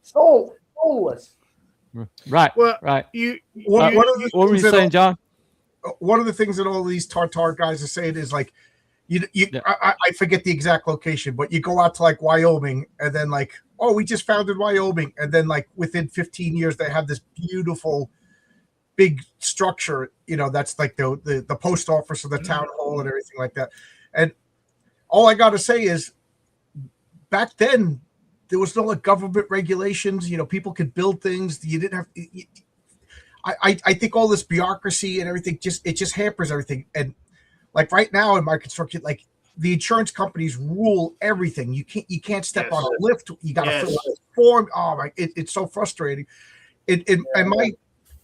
Soulless. Right. Well, right. What were you saying, John? One of the things that all these Tartar guys are saying is like, I forget the exact location, but you go out to like Wyoming, and then like, oh, we just founded Wyoming, and then like within 15 years they have this beautiful big structure, you know, that's like the post office or the town hall and everything like that. And all I got to say is, back then there was no like government regulations. You know, people could build things. You didn't have. I think all this bureaucracy and everything just hampers everything. And like right now in my construction, like the insurance companies rule everything. You can't step on a lift. You got to fill out a form. Oh my! It's so frustrating. In my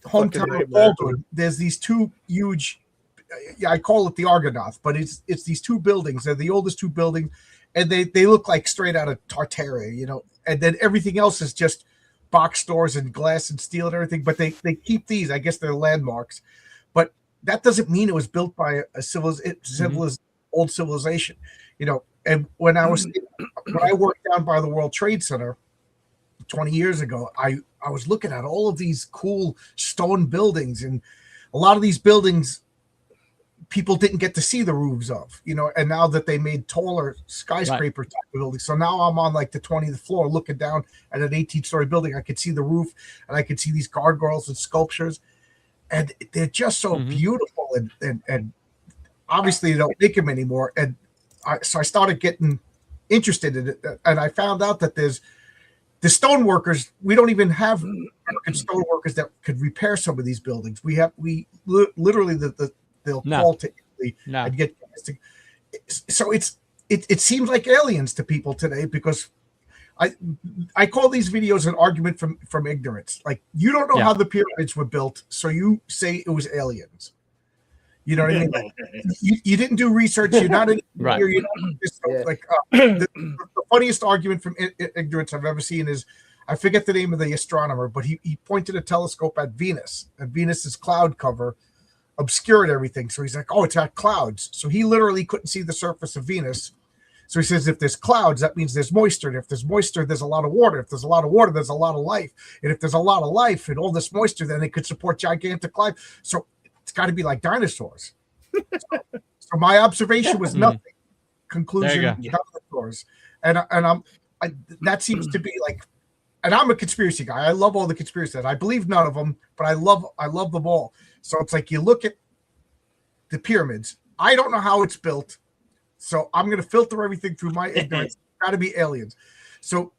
hometown of Baldwin, there's these two huge. I call it the Argonaut, but it's these two buildings. They're the oldest two buildings, and they look like straight out of Tartaria, you know. And then everything else is just box stores and glass and steel and everything. But they keep these. I guess they're landmarks. But that doesn't mean it was built by a old civilization, you know. And when I worked down by the World Trade Center 20 years ago, I was looking at all of these cool stone buildings, and a lot of these buildings people didn't get to see the roofs of, you know. And now that they made taller skyscraper type of buildings, so now I'm on like the 20th floor looking down at an 18-story building. I could see the roof, and I could see these gargoyles and sculptures, and they're just so beautiful. And obviously they don't make them anymore. And so I started getting interested in it, and I found out that there's the stone workers. We don't even have American stone workers that could repair some of these buildings. We literally they'll call to Italy and get. So it seems like aliens to people today, because I call these videos an argument from ignorance. Like, you don't know how the pyramids were built, so you say it was aliens. You know what I mean? Like, you didn't do research. You're not an engineer. You're not like the funniest argument from ignorance I've ever seen is, I forget the name of the astronomer, but he pointed a telescope at Venus, and Venus's cloud cover obscured everything. So he's like, oh, it's got clouds. So he literally couldn't see the surface of Venus. So he says, if there's clouds, that means there's moisture. And if there's moisture, there's a lot of water. If there's a lot of water, there's a lot of life. And if there's a lot of life and all this moisture, then it could support gigantic life. So it's got to be like dinosaurs. So my observation was nothing. Conclusion, dinosaurs. And that seems to be like, and I'm a conspiracy guy. I love all the conspiracies. I believe none of them, but I love them all. So it's like, you look at the pyramids. I don't know how it's built, so I'm going to filter everything through my ignorance. It's got to be aliens. So,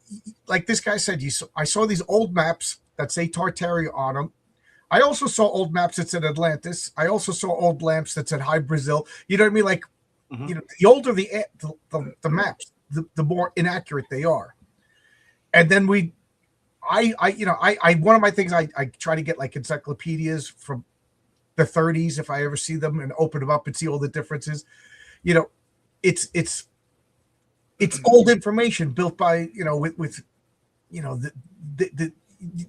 like this guy said, I saw these old maps that say Tartaria on them. I also saw old maps that said Atlantis. I also saw old lamps that said High Brazil. You know what I mean? Like, you know, the older the maps, the more inaccurate they are. And then one of my things, I try to get like encyclopedias from the 30s if I ever see them, and open them up and see all the differences. You know, it's old information built by, you know, with you know, the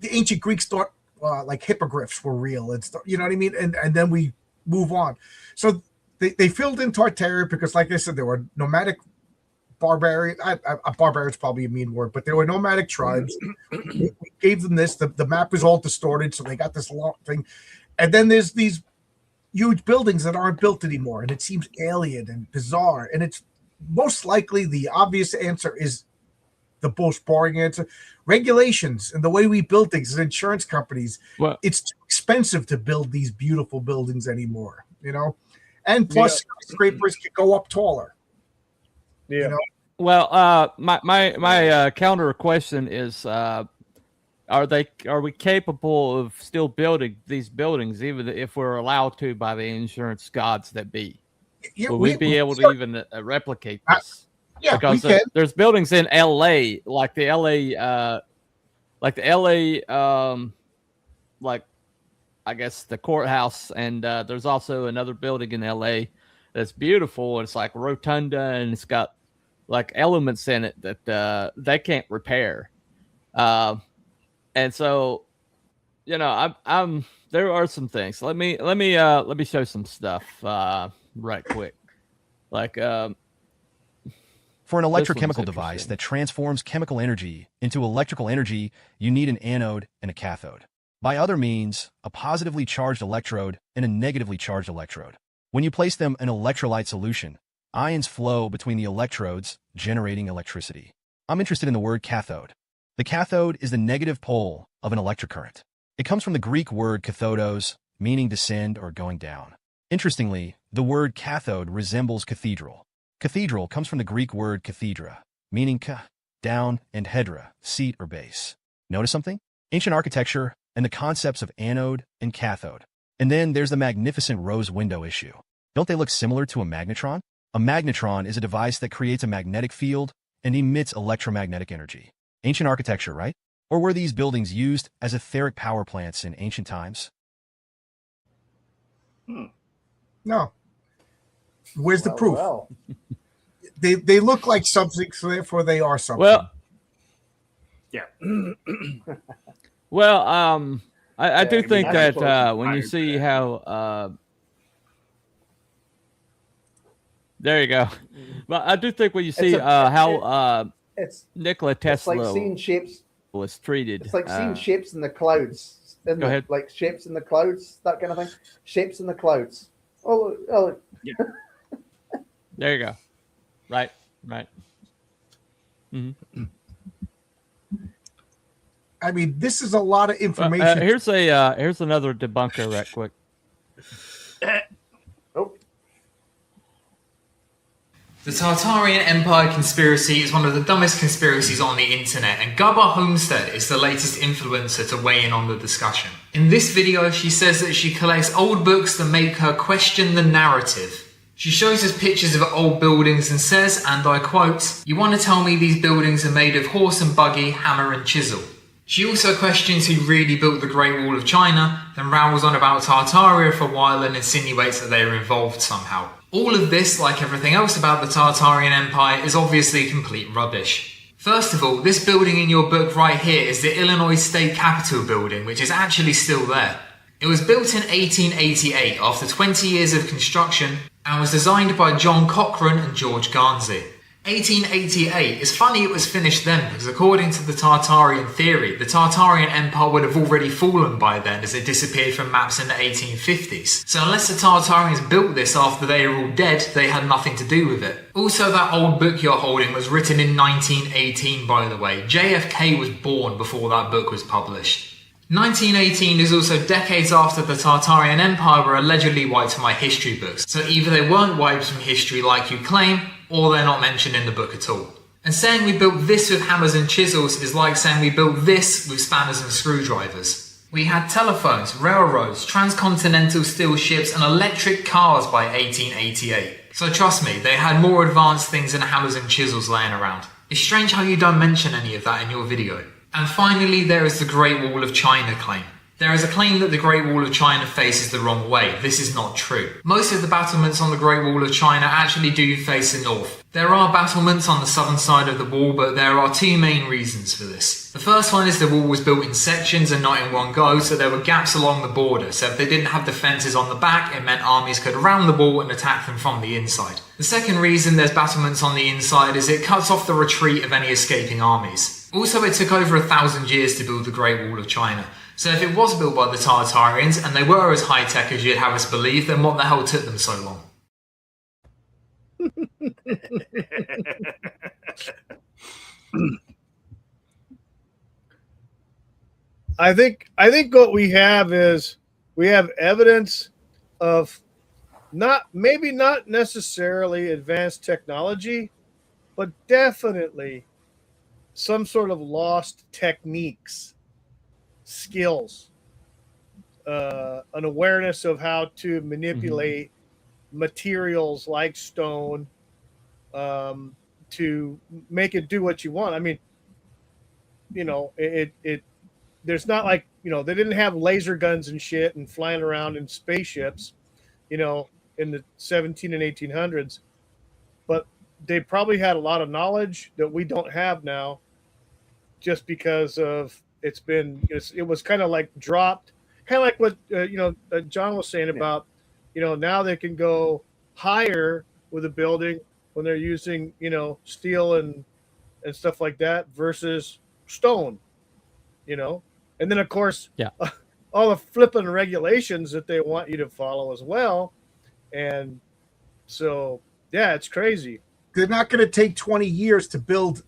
ancient Greeks thought like hippogriffs were real and stuff. You know what I mean? And then we move on. So they filled in Tartaria because, like I said, there were nomadic barbarian. Barbarian's probably a mean word, but there were nomadic tribes. We gave them this. The map is all distorted, so they got this long thing. And then there's these huge buildings that aren't built anymore, and it seems alien and bizarre. And it's most likely the obvious answer is the most boring answer: regulations and the way we build things as insurance companies. Well, it's too expensive to build these beautiful buildings anymore, you know. And plus, skyscrapers could go up taller. Yeah. You know? Well, my counter question is, are we capable of still building these buildings, even if we're allowed to by the insurance gods that be? Yeah, Will we be able to even replicate this? Yeah, because we can. There's buildings in LA, like the LA, like I guess the courthouse, and there's also another building in LA that's beautiful. It's like rotunda, and it's got like elements in it that they can't repair. And so, you know, I'm there are some things. Let me show some stuff right quick. Like for an electrochemical device that transforms chemical energy into electrical energy, you need an anode and a cathode. By other means, a positively charged electrode and a negatively charged electrode. When you place them in electrolyte solution, ions flow between the electrodes, generating electricity. I'm interested in the word cathode. The cathode is the negative pole of an electric current. It comes from the Greek word kathodos, meaning descend or going down. Interestingly, the word cathode resembles cathedral. Cathedral comes from the Greek word cathedra, meaning down, and hedra, seat or base. Notice something? Ancient architecture and the concepts of anode and cathode. And then there's the magnificent rose window issue. Don't they look similar to a magnetron? A magnetron is a device that creates a magnetic field and emits electromagnetic energy. Ancient architecture, right? Or were these buildings used as etheric power plants in ancient times? No. Where's the proof? Well. They look like something, so therefore they are something. Well, yeah. Well, I do think that when you see how there you go. But I do think when you see how Nikola Tesla it's like seeing shapes was treated. It's like seeing shapes in the clouds. Go ahead. Like shapes in the clouds, that kind of thing. Shapes in the clouds. Oh, yeah. There you go. Right. Mm-hmm. I mean, this is a lot of information. Here's another debunker, right quick. The Tartarian Empire conspiracy is one of the dumbest conspiracies on the internet, and Gubba Homestead is the latest influencer to weigh in on the discussion. In this video, she says that she collects old books that make her question the narrative. She shows us pictures of old buildings and says, and I quote, "You want to tell me these buildings are made of horse and buggy, hammer and chisel?" She also questions who really built the Great Wall of China, then rambles on about Tartaria for a while and insinuates that they are involved somehow. All of this, like everything else about the Tartarian Empire, is obviously complete rubbish. First of all, this building in your book right here is the Illinois State Capitol building, which is actually still there. It was built in 1888 after 20 years of construction and was designed by John Cochrane and George Garnsey. 1888 is funny it was finished then because according to the Tartarian theory, the Tartarian Empire would have already fallen by then as it disappeared from maps in the 1850s. So unless the Tartarians built this after they were all dead, they had nothing to do with it. Also, that old book you're holding was written in 1918, by the way. JFK was born before that book was published. 1918 is also decades after the Tartarian Empire were allegedly wiped from my history books, so either they weren't wiped from history like you claim, or they're not mentioned in the book at all. And saying we built this with hammers and chisels is like saying we built this with spanners and screwdrivers. We had telephones, railroads, transcontinental steel ships and electric cars by 1888. So trust me, they had more advanced things than hammers and chisels laying around. It's strange how you don't mention any of that in your video. And finally, there is the Great Wall of China claim. There is a claim that the Great Wall of China faces the wrong way. This is not true. Most of the battlements on the Great Wall of China actually do face the north. There are battlements on the southern side of the wall, but there are two main reasons for this. The first one is the wall was built in sections and not in one go, so there were gaps along the border. So if they didn't have defences on the back, it meant armies could round the wall and attack them from the inside. The second reason there's battlements on the inside is it cuts off the retreat of any escaping armies. Also, it took over 1,000 years to build the Great Wall of China. So if it was built by the Tartarians and they were as high-tech as you'd have us believe, then what the hell took them so long? I think what we have is we have evidence of not necessarily advanced technology, but definitely some sort of lost techniques, skills, an awareness of how to manipulate materials like stone to make it do what you want. I mean, it there's not like, they didn't have laser guns and shit and flying around in spaceships, in the 17 and 1800s, but they probably had a lot of knowledge that we don't have now, just because of it was kind of like dropped, kind of like what John was saying about, now they can go higher with a building when they're using steel and stuff like that versus stone, and then of course all the flipping regulations that they want you to follow as well, and so it's crazy. They're not going to take 20 years to build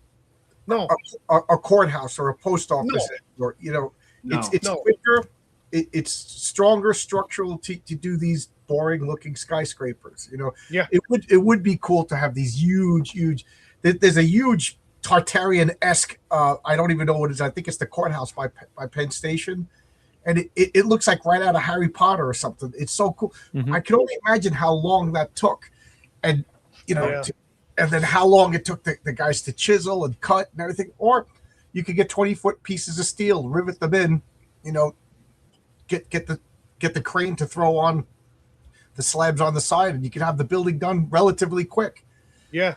a courthouse or a post office, or it's quicker, it's stronger structural to do these boring looking skyscrapers. It would be cool to have these huge. There's a huge Tartarian-esque. I don't even know what it is. I think it's the courthouse by Penn Station, and it looks like right out of Harry Potter or something. It's so cool. I can only imagine how long that took, and and then how long it took the guys to chisel and cut and everything. Or you could get 20-foot pieces of steel, rivet them in, get the crane to throw on the slabs on the side, and you can have the building done relatively quick. Yeah.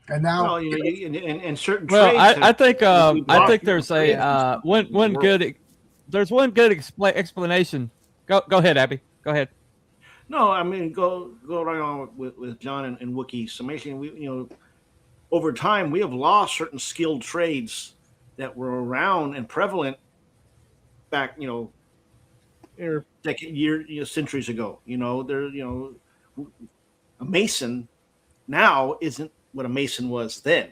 And now, in certain well, trades, I think there's one good explanation. Go ahead, Abby. Go ahead. No, I mean, go right on with John and Wookiee's summation. We, over time, we have lost certain skilled trades that were around and prevalent back, centuries ago. A mason now isn't what a mason was then.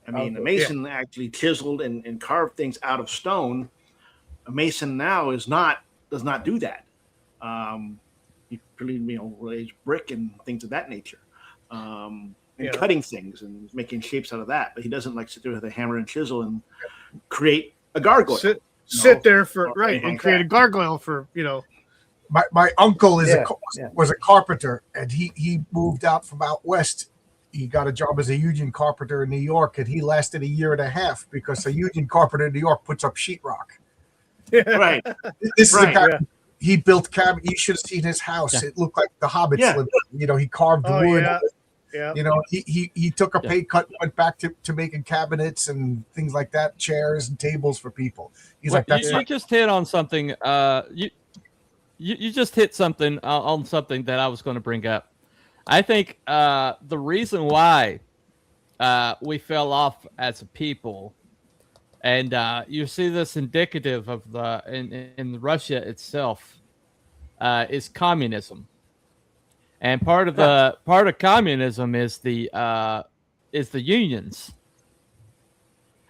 I mean, a mason actually chiseled and carved things out of stone. A mason now does not do that. He really, lays brick and things of that nature, and cutting things and making shapes out of that. But he doesn't sit there with a hammer and chisel and create a gargoyle. Sit there and create a gargoyle for. My uncle was a carpenter, and he moved out from out west. He got a job as a union carpenter in New York, and he lasted a year and a half because a union carpenter in New York puts up sheetrock. Right. This is a guy. He built cabin. You should have seen his house. It looked like the Hobbits lived. He carved wood. He took a pay cut, went back to making cabinets and things like that, chairs and tables for people. He's like, that's you just hit on something. You just hit something on something that I was going to bring up. I think the reason why we fell off as a people, and you see this indicative of in Russia itself, is communism, and part of communism is the unions,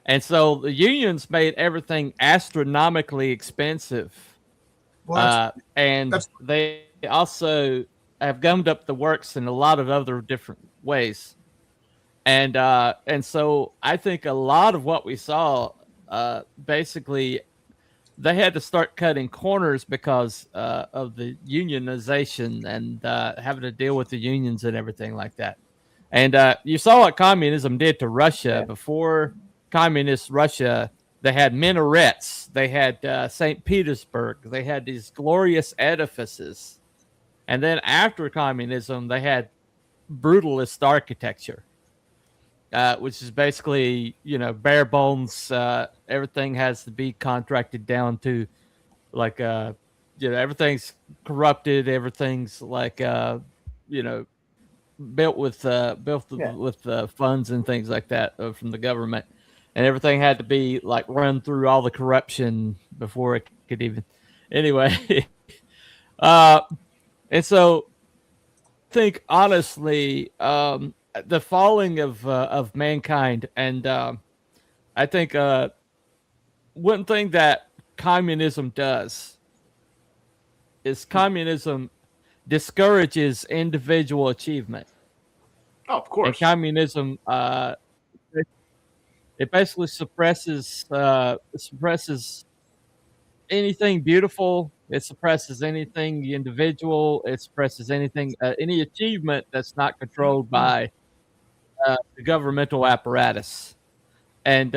and so the unions made everything astronomically expensive, and they also have gummed up the works in a lot of other different ways. And so I think a lot of what we saw, basically, they had to start cutting corners because of the unionization and having to deal with the unions and everything like that. And you saw what communism did to Russia. Before communist Russia, they had minarets. They had St. Petersburg. They had these glorious edifices. And then after communism, they had brutalist architecture. Which is basically, bare bones. Everything has to be contracted down to, everything's corrupted. Everything's built with funds and things like that from the government, and everything had to be run through all the corruption before it could even. Anyway, and so I think honestly. The falling of mankind, and I think one thing that communism does is communism discourages individual achievement. Oh, of course. And communism, it basically suppresses anything beautiful. It suppresses anything individual. It suppresses anything, any achievement that's not controlled by the governmental apparatus. And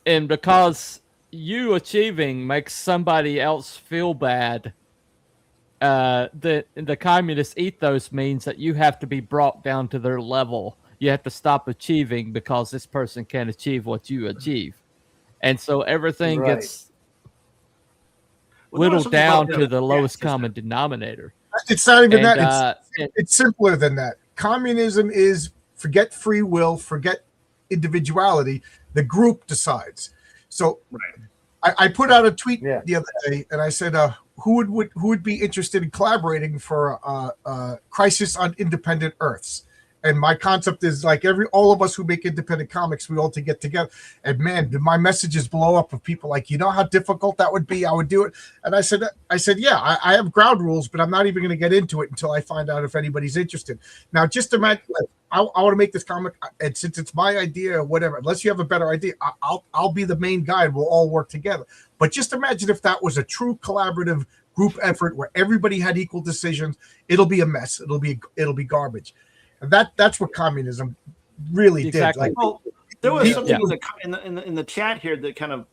because you achieving makes somebody else feel bad, the communist ethos means that you have to be brought down to their level. You have to stop achieving because this person can't achieve what you achieve, and so everything Right. gets Well, there was whittled something down about to the lowest system. common denominator. It's not even And, that. It's simpler than that. Communism is forget free will, forget individuality. The group decides. So I put out a tweet the other day, and I said, who would be interested in collaborating for Crisis on Independent Earths? And my concept is like all of us who make independent comics, we all to get together. And man, did my messages blow up of people like, you know how difficult that would be? I would do it. And I said, yeah, I have ground rules, but I'm not even going to get into it until I find out if anybody's interested. Now, just imagine, I want to make this comic, and since it's my idea or whatever, unless you have a better idea, I'll be the main guy and we'll all work together. But just imagine if that was a true collaborative group effort where everybody had equal decisions. It'll be a mess. It'll be garbage. And that's what communism really did. Like, well, there was something in the chat here that kind of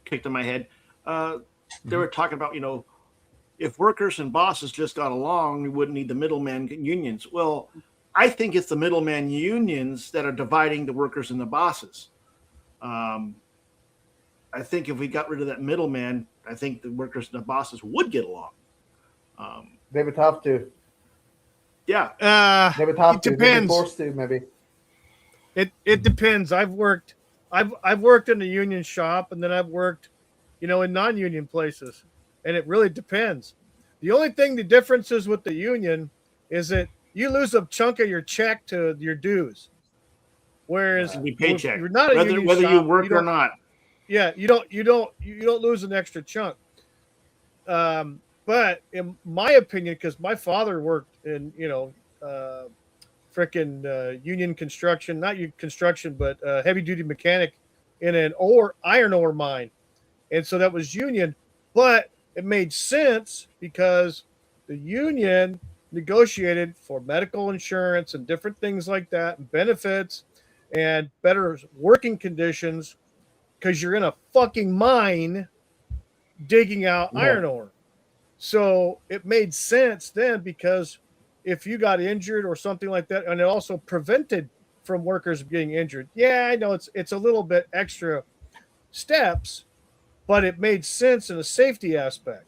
kicked in my head. They were talking about, if workers and bosses just got along, we wouldn't need the middleman unions. Well, I think it's the middleman unions that are dividing the workers and the bosses. I think if we got rid of that middleman, I think the workers and the bosses would get along. They would have to. Yeah. They would have It to. depends. They'd be forced to, maybe. It depends. I've worked in a union shop, and then I've worked, in non-union places, and it really depends. The only thing the difference is with the union is that you lose a chunk of your check to your dues, whereas paycheck. you're not a union whether shop, you work or not. Yeah, you don't lose an extra chunk. But in my opinion, because my father worked in union construction, not construction, but heavy duty mechanic in an iron ore mine, and so that was union. But it made sense because the union negotiated for medical insurance and different things like that, and benefits and better working conditions, because you're in a fucking mine digging out iron ore. So it made sense then, because if you got injured or something like that, and it also prevented from workers being injured. Yeah, I know it's a little bit extra steps, but it made sense in a safety aspect.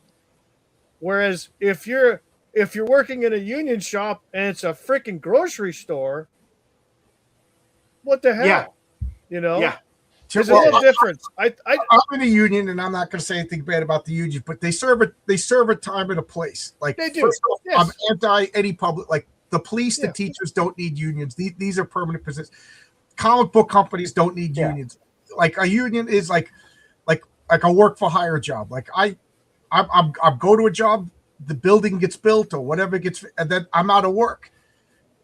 Whereas if you're working in a union shop and it's a freaking grocery store, what the hell? Yeah. Yeah. There's a little difference. I'm in a union, and I'm not going to say anything bad about the union, but they serve a time and a place. Like, they do. First off, Yes. I'm anti any public. Like the police, the teachers don't need unions. These are permanent positions. Comic book companies don't need unions. Like a union is like a work for hire job. Like I go to a job, the building gets built or whatever gets, and then I'm out of work.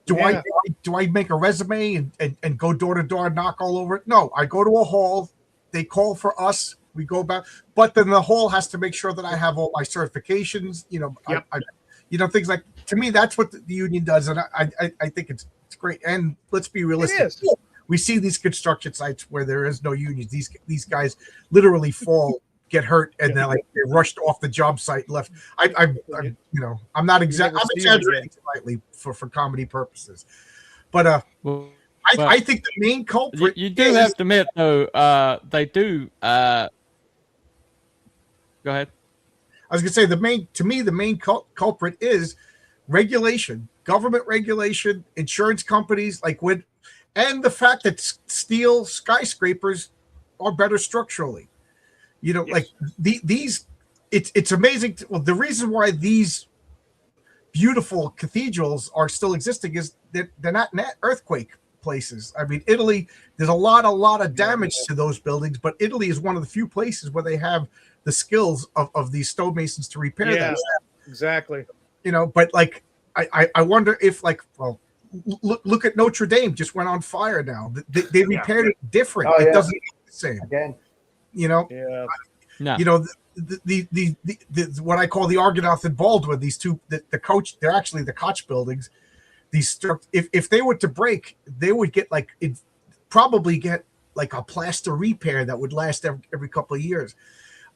Do I make a resume and go door to door and knock all over it? No, I go to a hall. They call for us. We go back, but then the hall has to make sure that I have all my certifications. Things like, to me, that's what the union does, and I think it's great. And let's be realistic. We see these construction sites where there is no unions. These guys literally fall, get hurt, and they're rushed off the job site, left. I'm not I'm exaggerating slightly for comedy purposes, but I think the main culprit. You do have to admit, though, they do. Go ahead. I was going to say the main culprit is regulation, government regulation, insurance companies, and the fact that steel skyscrapers are better structurally. It's amazing. The reason why these beautiful cathedrals are still existing is that they're not earthquake places. I mean, Italy, there's a lot of damage to those buildings, but Italy is one of the few places where they have the skills of these stonemasons to repair them. Exactly. But I wonder if look at Notre Dame, just went on fire now. They repaired it different. Oh, it yeah. doesn't look the same. Again. You know? Yeah. No. You know, the what I call the Argonaut and Baldwin, these two, the coach, they're actually the Koch buildings. These, if they were to break, they would get like, it probably get like a plaster repair that would last every couple of years.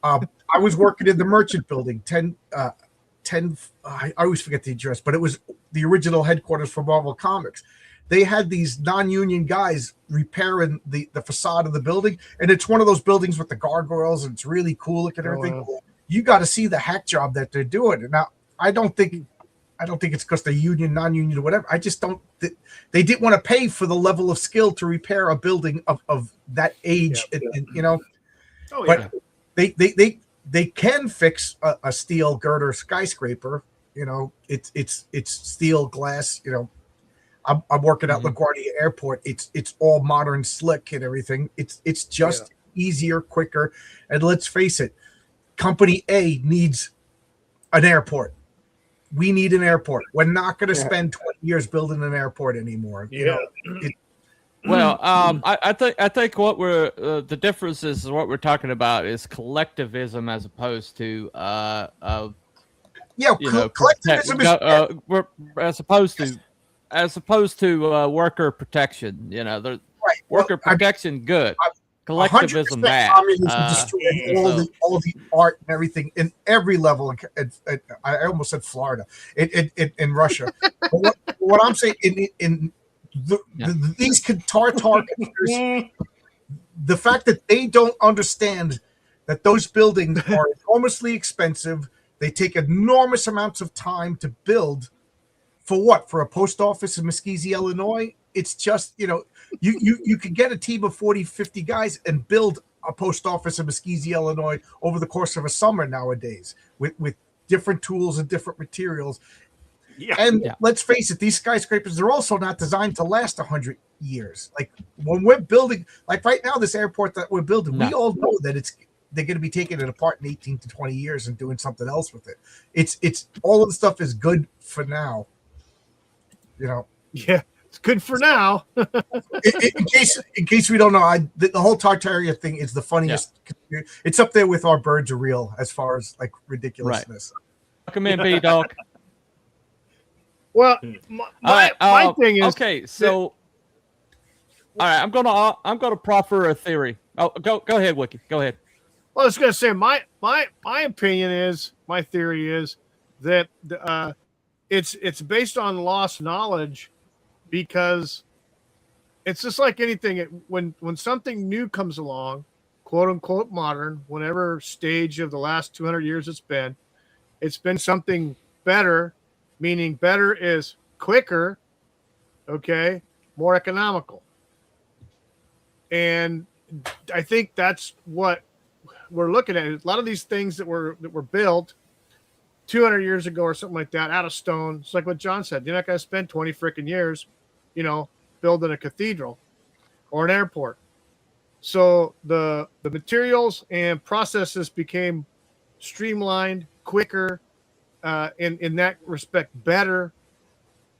I was working in the Merchant Building, 10, I always forget the address, but it was the original headquarters for Marvel Comics. They had these non-union guys repairing the facade of the building, and it's one of those buildings with the gargoyles, and it's really cool looking and everything. wow. You got to see the hack job that they're doing. And now, I don't think it's because they're union, non-union, or whatever. I just don't. They didn't want to pay for the level of skill to repair a building of that age, and you know. Oh, yeah. But they can fix a steel girder skyscraper. You know, it's steel glass. You know, I'm working at LaGuardia Airport. It's all modern, slick, and everything. It's just easier, quicker, and let's face it, Company A needs an airport. We need an airport. We're not going to spend 20 years building an airport anymore. You know, well, I think what we're the difference is what we're talking about is collectivism as opposed to collectivism as opposed to worker protection. You know, the worker protection good. Collectivism 100% bad. Communism destroyed all the art and everything in every level. I almost said Florida in Russia. But what I'm saying these Tartar conspirators, the fact that they don't understand that those buildings are enormously expensive, they take enormous amounts of time to build. For what? For a post office in Mesquite, Illinois? It's just, you know, you could get a team of 40, 50 guys and build a post office in Mesquite, Illinois over the course of a summer nowadays with different tools and different materials. Let's face it, these skyscrapers are also not designed to last 100 years. Like when we're building, like right now, this airport that we're building, we all know that they're going to be taking it apart in 18 to 20 years and doing something else with it. It's all of the stuff is good for now. You know, it's good for now. in case we don't know, the whole Tartaria thing is the funniest. It's up there with Our Birds Are Real as far as like ridiculousness. Come in, B Dog. Well, my thing is okay. So, all right, I'm gonna proffer a theory. Oh, go ahead, Wiki. Go ahead. Well, I was gonna say my opinion is, my theory is that it's based on lost knowledge, because it's just like anything. When something new comes along, quote unquote modern, whatever stage of the last 200 years it's been something better, meaning better is quicker, okay, more economical. And I think that's what we're looking at. A lot of these things that were built 200 years ago or something like that, out of stone. It's like what John said. You're not going to spend 20 freaking years, you know, building a cathedral or an airport. So the materials and processes became streamlined, quicker, in that respect, better,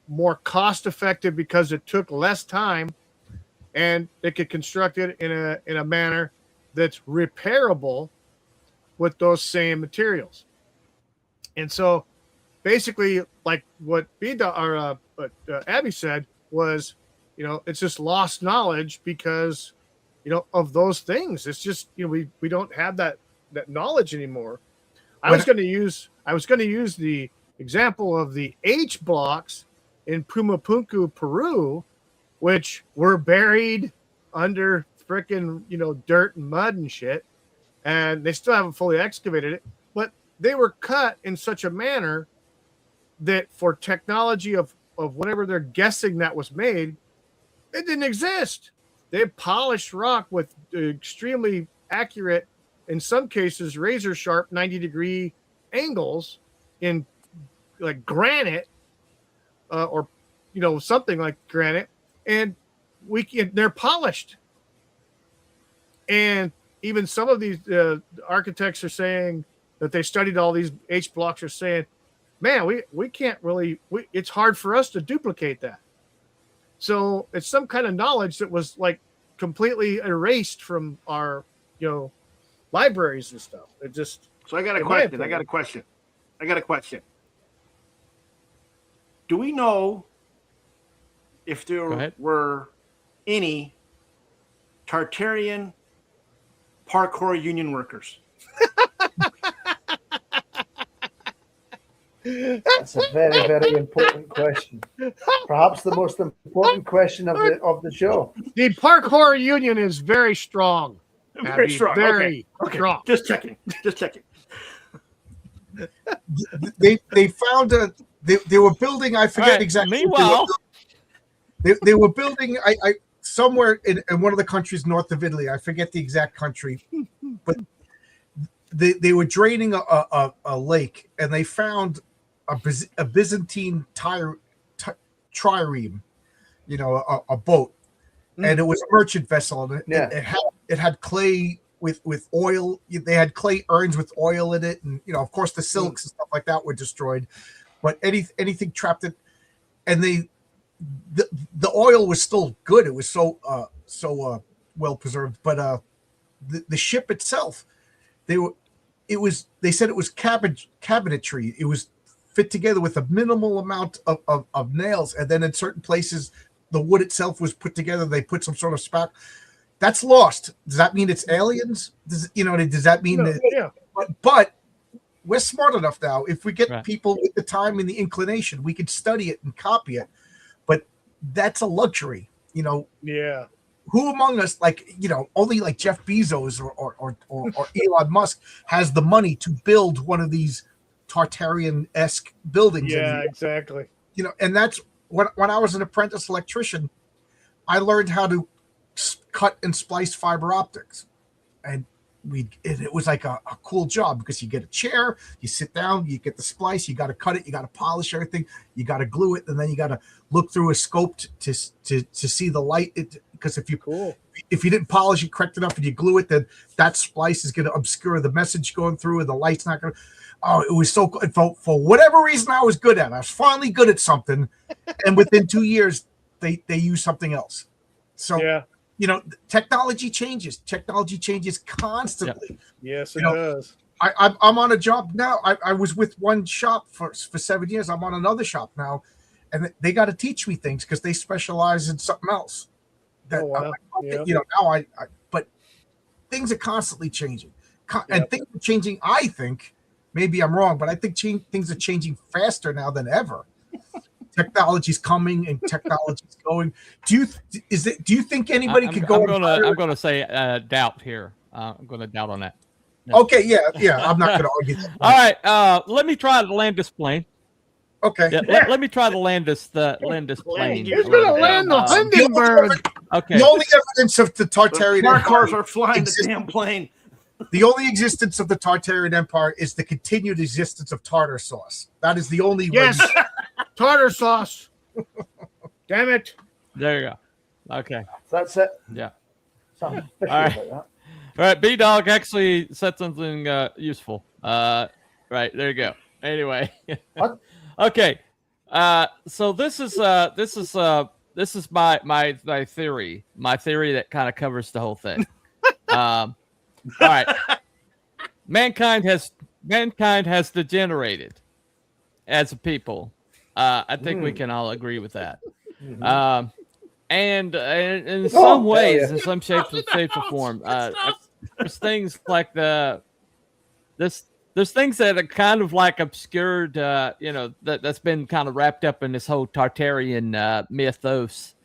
more cost effective because it took less time, and they could construct it in a manner that's repairable with those same materials. And so, basically, like what Abby said was, you know, it's just lost knowledge because, you know, of those things. It's just, you know, we don't have that knowledge anymore. I was going to use the example of the H blocks in Pumapunku, Peru, which were buried under frickin', you know, dirt and mud and shit, and they still haven't fully excavated it. But they were cut in such a manner that for technology of whatever they're guessing that was made, it didn't exist. They polished rock with extremely accurate, in some cases, razor sharp 90-degree angles in like granite, or, you know, something like granite, and they're polished. And even some of these architects are saying that they studied all these H blocks, are saying, man, we can't really, it's hard for us to duplicate that. So it's some kind of knowledge that was like completely erased from our, libraries and stuff. It just. So I got a question. Do we know if there were any Tartarian parkour union workers? That's a very, very important question. Perhaps the most important question of the show. The parkour union is very strong. Very strong. Very strong. Just checking. They found they were building. I forget exactly. Meanwhile, they were building. I somewhere in one of the countries north of Italy. I forget the exact country, but they were draining a lake, and they found a Byzantine trireme, a boat, and it was a merchant vessel, and it had clay with oil. They had clay urns with oil in it, and of course the silks and stuff like that were destroyed, but anything trapped in, and the oil was still good. It was so well preserved, but the ship itself, they said it was cabinetry. It was fit together with a minimal amount of nails, and then in certain places the wood itself was put together. They put some sort of spark. That's lost. Does that mean it's aliens? Does that mean that? Yeah. But we're smart enough now. If we get people with the time and the inclination, we could study it and copy it. But that's a luxury, Yeah. Who among us, only like Jeff Bezos or Elon Musk has the money to build one of these Tartarian-esque buildings? Yeah, exactly. And that's when I was an apprentice electrician, I learned how to cut and splice fiber optics, and it was like a cool job because you get a chair, you sit down, you get the splice, you got to cut it, you got to polish everything, you got to glue it, and then you got to look through a scope to see the light. Because if you didn't polish it correct enough and you glue it, then that splice is going to obscure the message going through, and the light's not going to. Oh, it was so good. For whatever reason, I was good at it. I was finally good at something, and within 2 years, they use something else. So technology changes. Technology changes constantly. Yes, it does. I'm on a job now. I was with one shop for 7 years. I'm on another shop now, and they got to teach me things because they specialize in something else. But things are constantly changing, and things are changing. I think maybe I'm wrong, but I think things are changing faster now than ever. Technology's coming and technology's going. Do you think anybody could go? I'm going to say doubt here. I'm going to doubt on that. No. Okay, yeah. I'm not going to argue that. All right, let me try to land this plane. Okay. Yeah, let me try to land this plane. He's going to land the Hindenburg. Okay. The only evidence of the Tartarian Empire are flying the damn plane. The only existence of the Tartarian Empire is the continued existence of tartar sauce. That is the only way. Yes, tartar sauce. Damn it. There you go. Okay. That's it. Yeah. Something All right. about that. All right. B-Dog actually said something useful. Right. There you go. Anyway. What? Okay. So this is my theory. My theory that kind of covers the whole thing. All right. Mankind has degenerated as a people. I think we can all agree with that. Mm-hmm. And in some ways, in some shape or form, there's things like there's things that are kind of like obscured, that's been kind of wrapped up in this whole Tartarian mythos,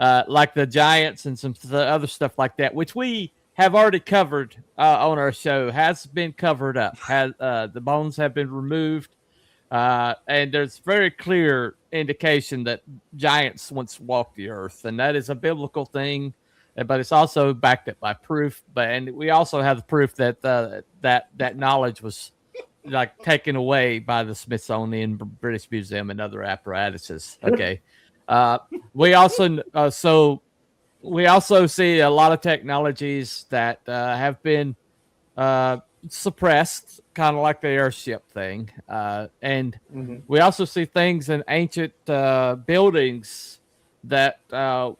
like the giants and some other stuff like that, which we have already covered on our show, has been covered up. The bones have been removed, and there's very clear indication that giants once walked the earth, and that is a biblical thing. But it's also backed up by proof. And we also have the proof that that knowledge was like taken away by the Smithsonian, British Museum, and other apparatuses. Okay, we also see a lot of technologies that have been suppressed, kind of like the airship thing, and we also see things in ancient buildings that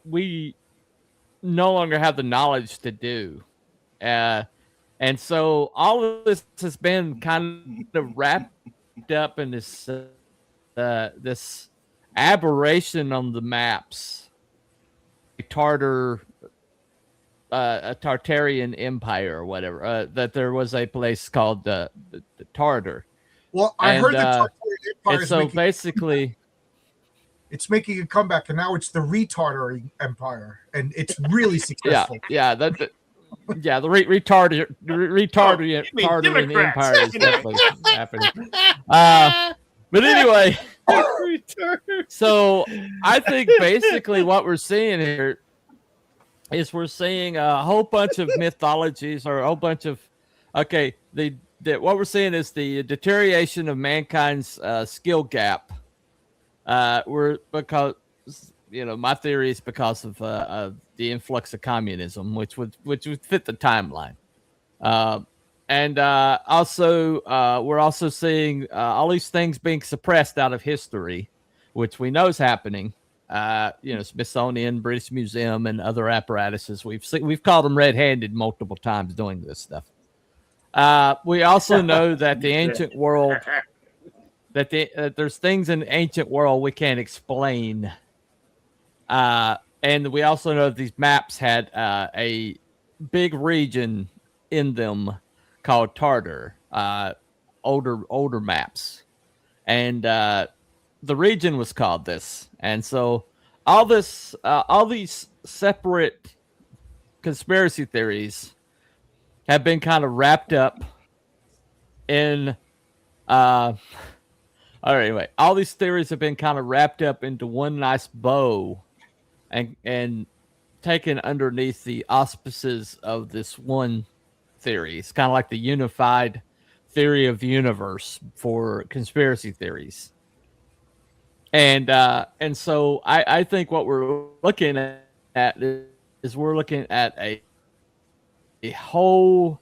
we no longer have the knowledge to do. And so all of this has been kind of wrapped up in this this aberration on the maps, a Tartarian Empire or whatever. That there was a place called the Tartar. Well, I heard the Tartarian Empire and is so basically, it's making a comeback, and now it's the Retardary Empire, and it's really successful. Yeah, the Tartarian Empire is definitely happening. But anyway, so I think basically what we're seeing here is we're seeing a whole bunch of mythologies or a whole bunch of what we're seeing is the deterioration of mankind's skill gap. Because my theory is because of the influx of communism, which would fit the timeline. And also, we're also seeing all these things being suppressed out of history, which we know is happening. Smithsonian, British Museum, and other apparatuses. We've called them red-handed multiple times doing this stuff. We also know that the ancient world, that there's things in the ancient world we can't explain. And we also know that these maps had a big region in them called Tartar, older maps, and the region was called this. And so all these separate conspiracy theories have been kind of wrapped up in anyway, all these theories have been kind of wrapped up into one nice bow and taken underneath the auspices of this one theory. It's kind of like the unified theory of the universe for conspiracy theories. And so I think what we're looking at is we're looking at a whole,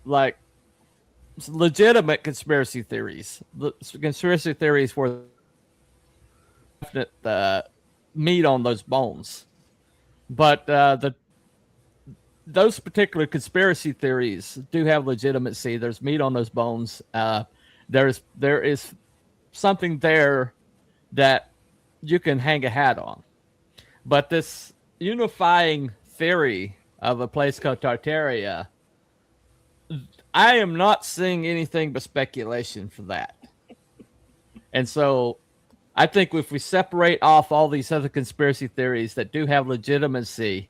like, legitimate conspiracy theories. Conspiracy theories where definite meat on those bones. But those particular conspiracy theories do have legitimacy. There's meat on those bones. There is something there that you can hang a hat on. But this unifying theory of a place called Tartaria, I am not seeing anything but speculation for that. And so I think if we separate off all these other conspiracy theories that do have legitimacy,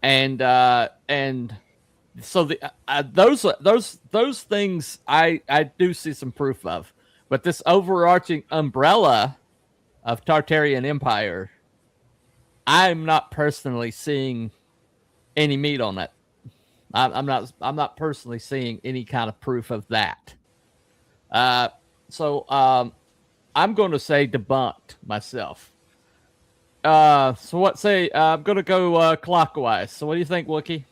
and so those things I do see some proof of, but this overarching umbrella of Tartarian Empire, I'm not personally seeing any meat on it. I'm not personally seeing any kind of proof of that. So I'm going to say debunked myself. So what say? I'm going to go clockwise. So what do you think, Wookie?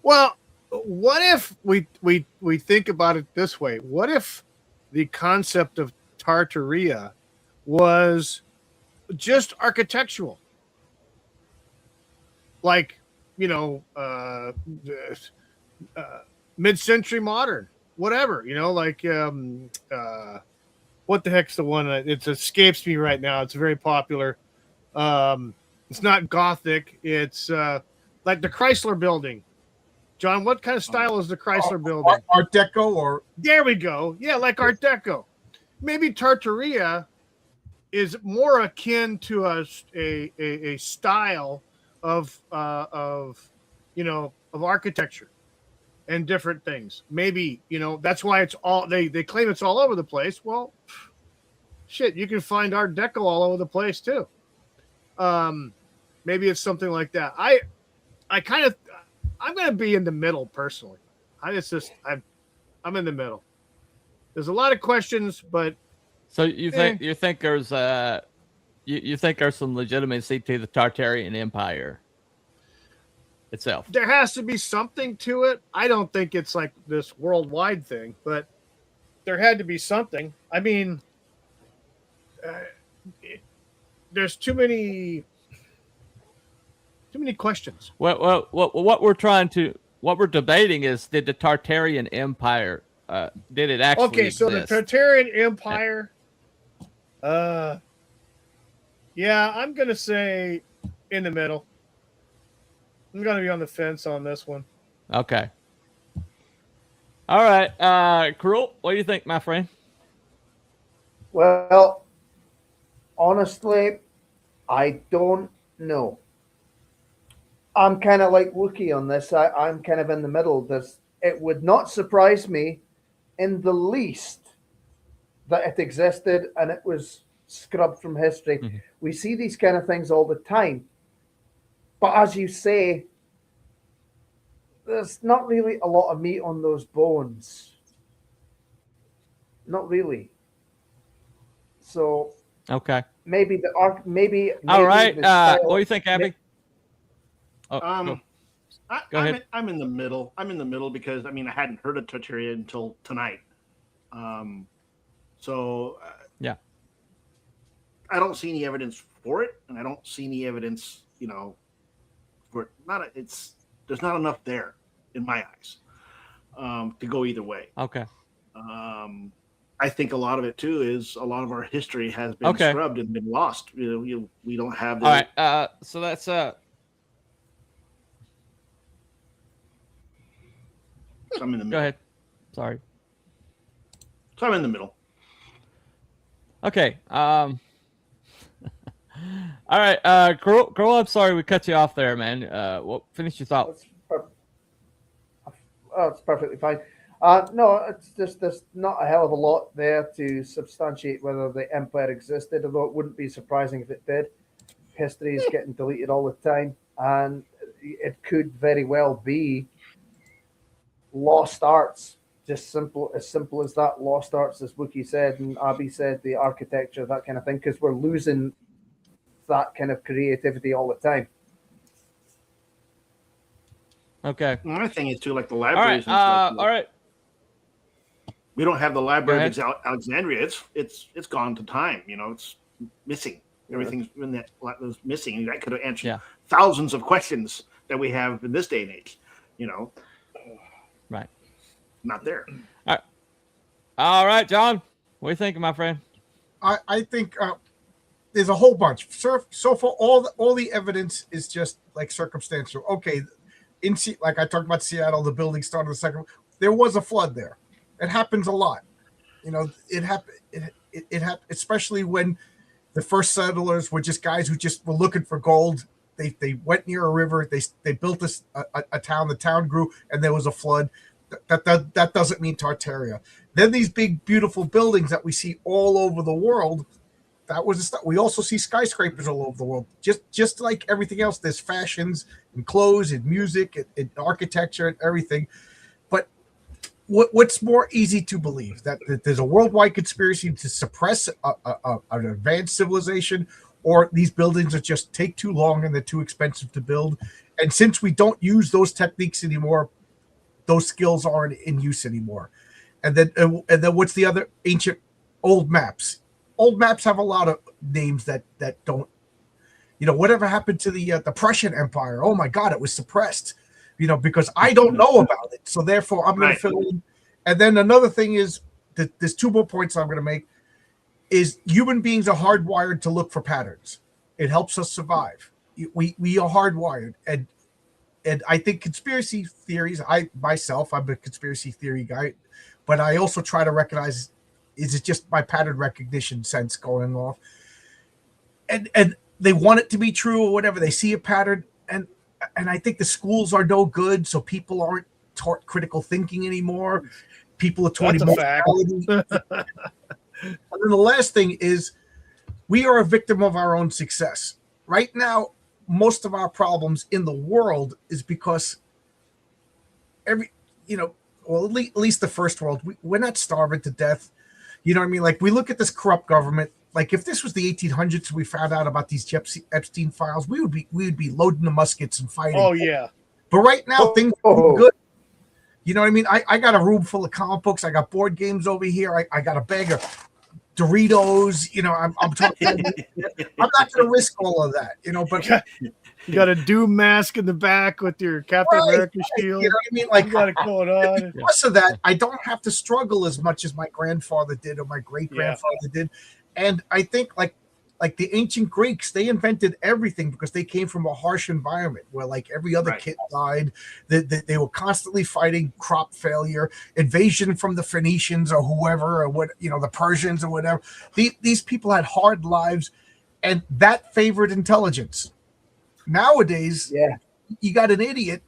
Well, what if we think about it this way? What if the concept of Tartaria was just architectural? Like, mid-century modern, whatever, like what the heck's the one? It escapes me right now. It's very popular. It's not Gothic. It's like the Chrysler Building. John, what kind of style is the Chrysler Building? Art Deco, or there we go. Yeah, like Art Deco. Maybe Tartaria is more akin to a style of architecture and different things. Maybe, that's why it's all they claim it's all over the place. Well, shit, you can find Art Deco all over the place too. Maybe it's something like that. I'm going to be in the middle personally. I'm in the middle. There's a lot of questions, but so you think there's you think there's some legitimacy to the Tartarian Empire itself? There has to be something to it. I don't think it's like this worldwide thing, but there had to be something. I mean, there's too many questions. Well, what we're debating is, did the Tartarian Empire did it actually Okay, so exist? the Tartarian Empire. Yeah, I'm gonna say in the middle. I'm gonna be on the fence on this one. Okay. All right, Cruel, what do you think, my friend? Well, honestly, I don't know. I'm kind of like Wookie on this. I'm kind of in the middle. It would not surprise me in the least that it existed and it was scrubbed from history. Mm-hmm. We see these kind of things all the time. But as you say, there's not really a lot of meat on those bones. Not really. So Okay. maybe the arc, maybe. All right. the style- What do you think, Abby? Go ahead. I'm in the middle. I'm in the middle because I hadn't heard of Tartaria until tonight. Yeah, I don't see any evidence for it, and I don't see any evidence, for it. There's not enough there in my eyes to go either way. Okay. I think a lot of it too is a lot of our history has been scrubbed and been lost. We don't have. All right. So that's I'm in the middle. Go ahead. Sorry. So I'm in the middle. Okay. All right. Cruel, I'm sorry we cut you off there, man. Well, finish your thought. It's perfectly fine. No, it's just there's not a hell of a lot there to substantiate whether the empire existed, although it wouldn't be surprising if it did. History is getting deleted all the time, and it could very well be lost arts. Just simple as that. Lost arts, as Wookie said and Abby said, the architecture, that kind of thing, because we're losing that kind of creativity all the time. Okay. My thing is too, like the libraries. All right. We don't have the Library of Alexandria. It's gone to time. It's missing. Everything's in that was missing. That could have answered thousands of questions that we have in this day and age. Right. Not there. All right, John. What are you thinking, my friend? I think there's a whole bunch. So far, all the evidence is just like circumstantial. Okay, like I talked about Seattle, the building started the second. There was a flood there. It happens a lot. It happened. It happened, especially when the first settlers were just guys who just were looking for gold. They went near a river. They built a town. The town grew, and there was a flood. That doesn't mean Tartaria. Then these big, beautiful buildings that we see all over the world. That was the stuff. We also see skyscrapers all over the world. Just like everything else, there's fashions and clothes and music and architecture and everything. But what's more easy to believe, that there's a worldwide conspiracy to suppress an advanced civilization, or these buildings are just take too long and they're too expensive to build? And since we don't use those techniques anymore, those skills aren't in use anymore. And then what's the other? Ancient old maps. Old maps have a lot of names that don't, whatever happened to the Prussian Empire? Oh my God, it was suppressed, because I don't know about it. So therefore, I'm going to fill in. And then another thing is that there's two more points I'm going to make. Is human beings are hardwired to look for patterns. It helps us survive. We are hardwired, and I think conspiracy theories. I'm a conspiracy theory guy, but I also try to recognize, is it just my pattern recognition sense going off? And they want it to be true or whatever. They see a pattern, and I think the schools are no good, so people aren't taught critical thinking anymore. People are taught emotionality. And then the last thing is, we are a victim of our own success. Right now, most of our problems in the world is because at least the first world, we're not starving to death. You know what I mean? Like, we look at this corrupt government. Like, if this was the 1800s, we found out about these Epstein files, we would be loading the muskets and fighting. Oh yeah. But right now, things are good. You know what I mean? I got a room full of comic books. I got board games over here. I got a bag of Doritos. I'm talking. I'm not going to risk all of that. But you got a Doom mask in the back with your Captain America shield. You know what I mean? Like, you got it going on. Because of that, I don't have to struggle as much as my grandfather did or my great grandfather did. And I think like the ancient Greeks, they invented everything because they came from a harsh environment where like every other kid died. They were constantly fighting crop failure, invasion from the Phoenicians or whoever, or what, the Persians or whatever. These people had hard lives, and that favored intelligence. Nowadays, you got an idiot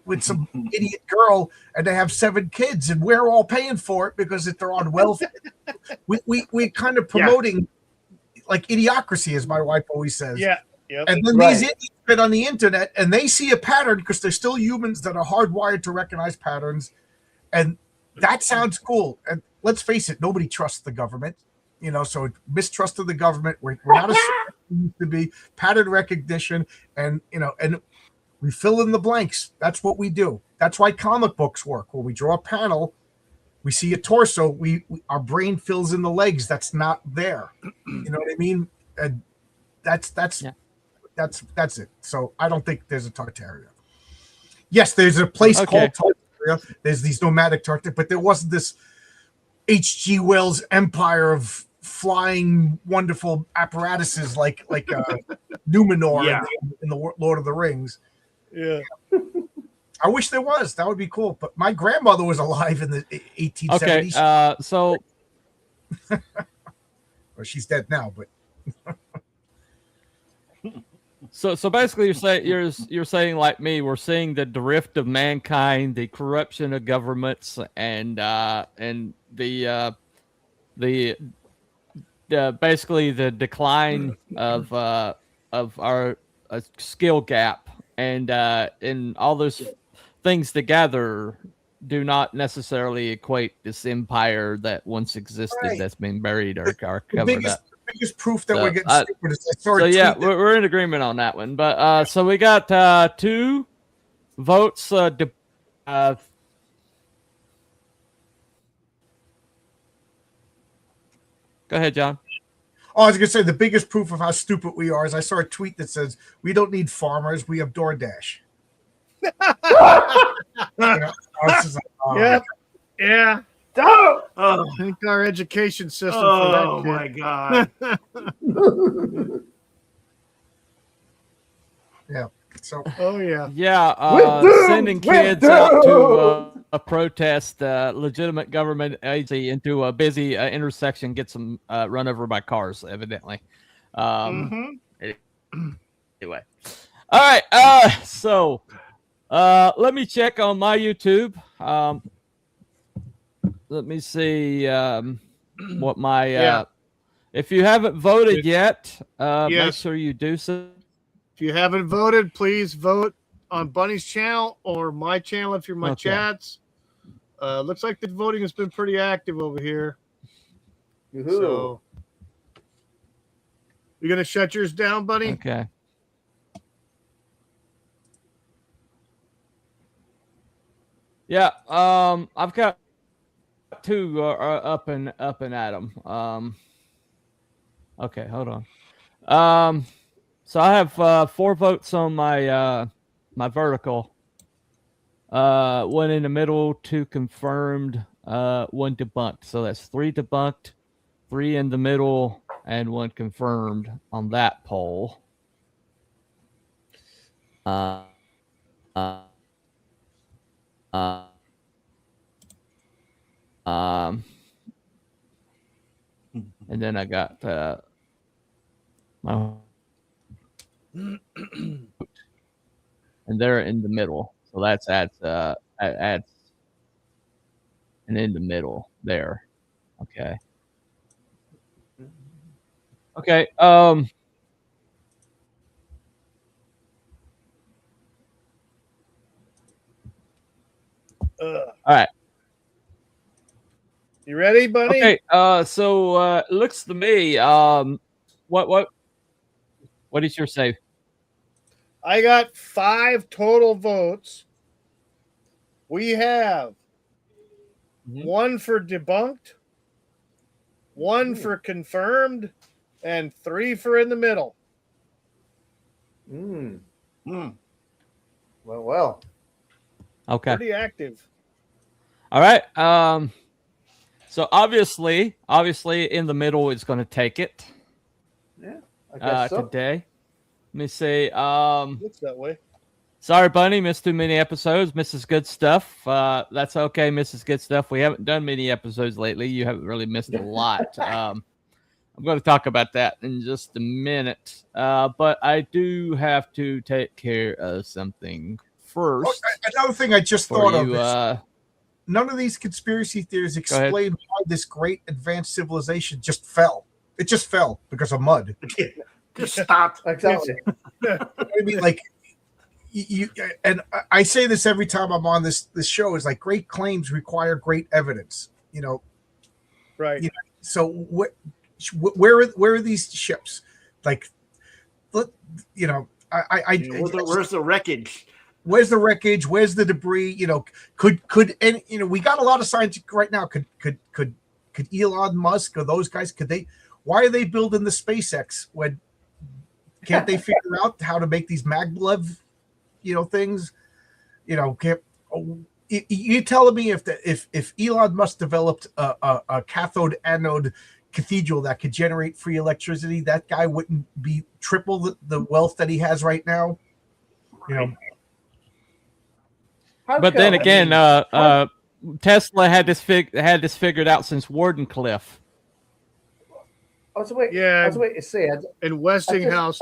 with some idiot girl, and they have 7 kids, and we're all paying for it because if they're on welfare. We're kind of promoting like idiocracy, as my wife always says. Yeah. Yep. And then these idiots get on the internet and they see a pattern because they're still humans that are hardwired to recognize patterns. And that sounds cool. And let's face it, nobody trusts the government. So mistrust of the government. We're not as we used to be. Pattern recognition, and we fill in the blanks. That's what we do. That's why comic books work. When we draw a panel, we see a torso. Our brain fills in the legs. That's not there. You know what I mean? And that's it. So I don't think there's a Tartaria. Yes, there's a place called Tartaria. There's these nomadic Tartaria, but there wasn't this H.G. Wells empire of flying wonderful apparatuses like Numenor in the Lord of the Rings. Yeah. I wish there was. That would be cool. But my grandmother was alive in the 1870s. Okay, so well, she's dead now, but so basically you're saying like me, we're seeing the drift of mankind, the corruption of governments, and the basically the decline of our skill gap, and all those things together do not necessarily equate this empire that once existed that's been buried or covered up. The biggest proof that we're getting stupid is I saw a tweet we're in agreement on that one. But so we got 2 votes. Go ahead, John. Oh, I was going to say the biggest proof of how stupid we are is I saw a tweet that says we don't need farmers, we have DoorDash. Yep. Yeah. Don't. I think our education system for that. Oh my God. Yeah. So. Oh yeah. Yeah. Sending kids out to a protest, legitimate government agency into a busy intersection gets them run over by cars, evidently. Anyway. All right. So let me check on my YouTube. Let me see what my if you haven't voted yet, make sure you do so. If you haven't voted, please vote on Bunny's channel or my channel if you're my chats. Looks like the voting has been pretty active over here. So you're gonna shut yours down, Bunny? Okay. Yeah, I've got 2 up and at 'em. Okay, hold on. So I have 4 votes on my my vertical. 1 in the middle, 2 confirmed, 1 debunked. So that's 3 debunked, 3 in the middle, and 1 confirmed on that poll. And then I got my and they're in the middle, so that's adds and in the middle there. Okay. All right. You ready, buddy? Okay. So it looks to me. What is your save? I got 5 total votes. We have 1 for debunked, 1 for confirmed, and 3 for in the middle. Well. Okay. Pretty active. All right. So obviously, in the middle is going to take it. Yeah, I guess so. Today. Let me see. Looks that way. Sorry, Bunny, missed too many episodes. Mrs. Good Stuff. That's okay, Mrs. Good Stuff. We haven't done many episodes lately. You haven't really missed a lot. I'm going to talk about that in just a minute. But I do have to take care of something first. Another thing I just thought of is none of these conspiracy theories explain why this great advanced civilization just fell. It just fell because of mud. Just stopped. Exactly. I mean, like, you and I say this every time I'm on this show, is like great claims require great evidence. Right. So where are these ships? Like, where's the wreckage? Where's the wreckage? Where's the debris? Could any, we got a lot of science right now. Could Elon Musk or those guys, why are they building the SpaceX when can't they figure out how to make these maglev things? You telling me if Elon Musk developed a cathode anode cathedral that could generate free electricity, that guy wouldn't be triple the wealth that he has right now? But then again, Tesla had this figured out since Wardenclyffe. I was waiting to say. And Westinghouse,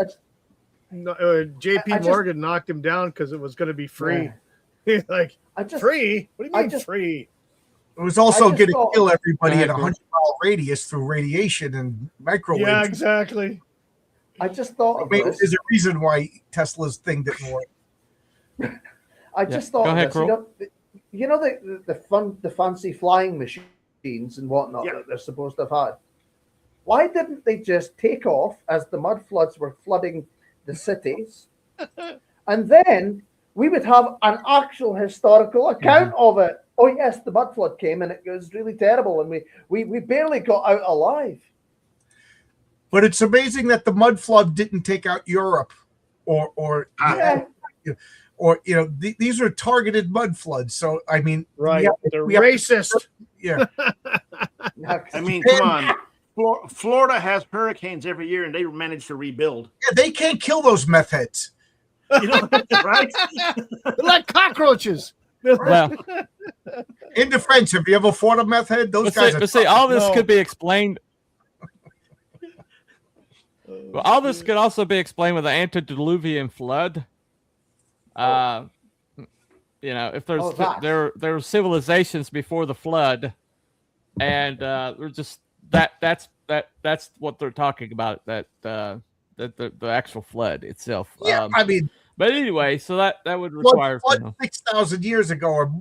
J.P. Morgan knocked him down because it was going to be free. Yeah. Free? What do you mean free? It was also going to kill everybody at a 100-mile radius through radiation and microwaves. Yeah, exactly. I just thought there's a reason why Tesla's thing didn't work. I just thought Go ahead, the fancy flying machines and whatnot that they're supposed to have had. Why didn't they just take off as the mud floods were flooding the cities, and then we would have an actual historical account of it? Oh yes, the mud flood came and it was really terrible, and we barely got out alive. But it's amazing that the mud flood didn't take out Europe, these are targeted mud floods. So I mean, right? They're racist. Yeah. I mean, come on. Florida has hurricanes every year, and they manage to rebuild. Yeah, they can't kill those meth heads. Right? They're like cockroaches. Well, in defense, have you ever fought a meth head? Those guys. All this could be explained. Well, all this could also be explained with the antediluvian flood. If there's there were civilizations before the flood, and they're just that's what they're talking about. That the actual flood itself. Yeah, I mean. But anyway, so that would require floods 6,000 years ago are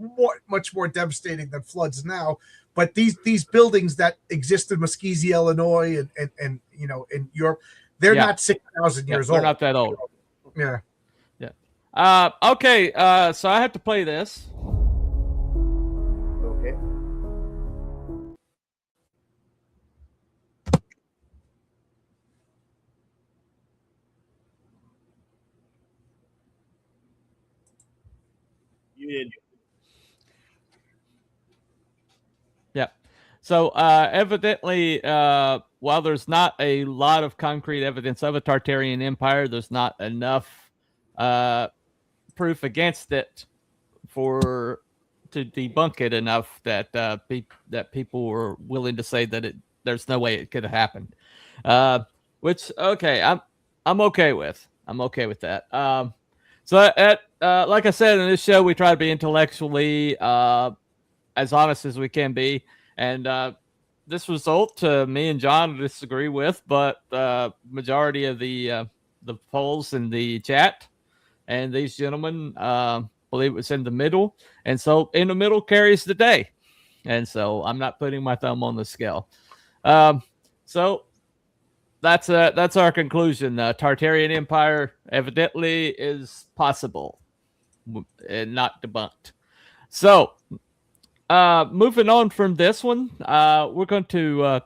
much more devastating than floods now. But these buildings that exist in Muskegon, Illinois, and in Europe, they're not 6,000 years old. They're not that old. Yeah. Yeah. Okay. So I have to play this. Okay. Yeah. So evidently, while there's not a lot of concrete evidence of a Tartarian empire, there's not enough proof against it to debunk it enough that people were willing to say that there's no way it could have happened. Which I'm okay with. I'm okay with that. So like I said in this show, we try to be intellectually as honest as we can be, and this result, me and John disagree with, but majority of the polls in the chat and these gentlemen believe it's in the middle, and so in the middle carries the day, and so I'm not putting my thumb on the scale. So that's our conclusion. Tartarian Empire evidently is possible and not debunked. So moving on from this one, we're going to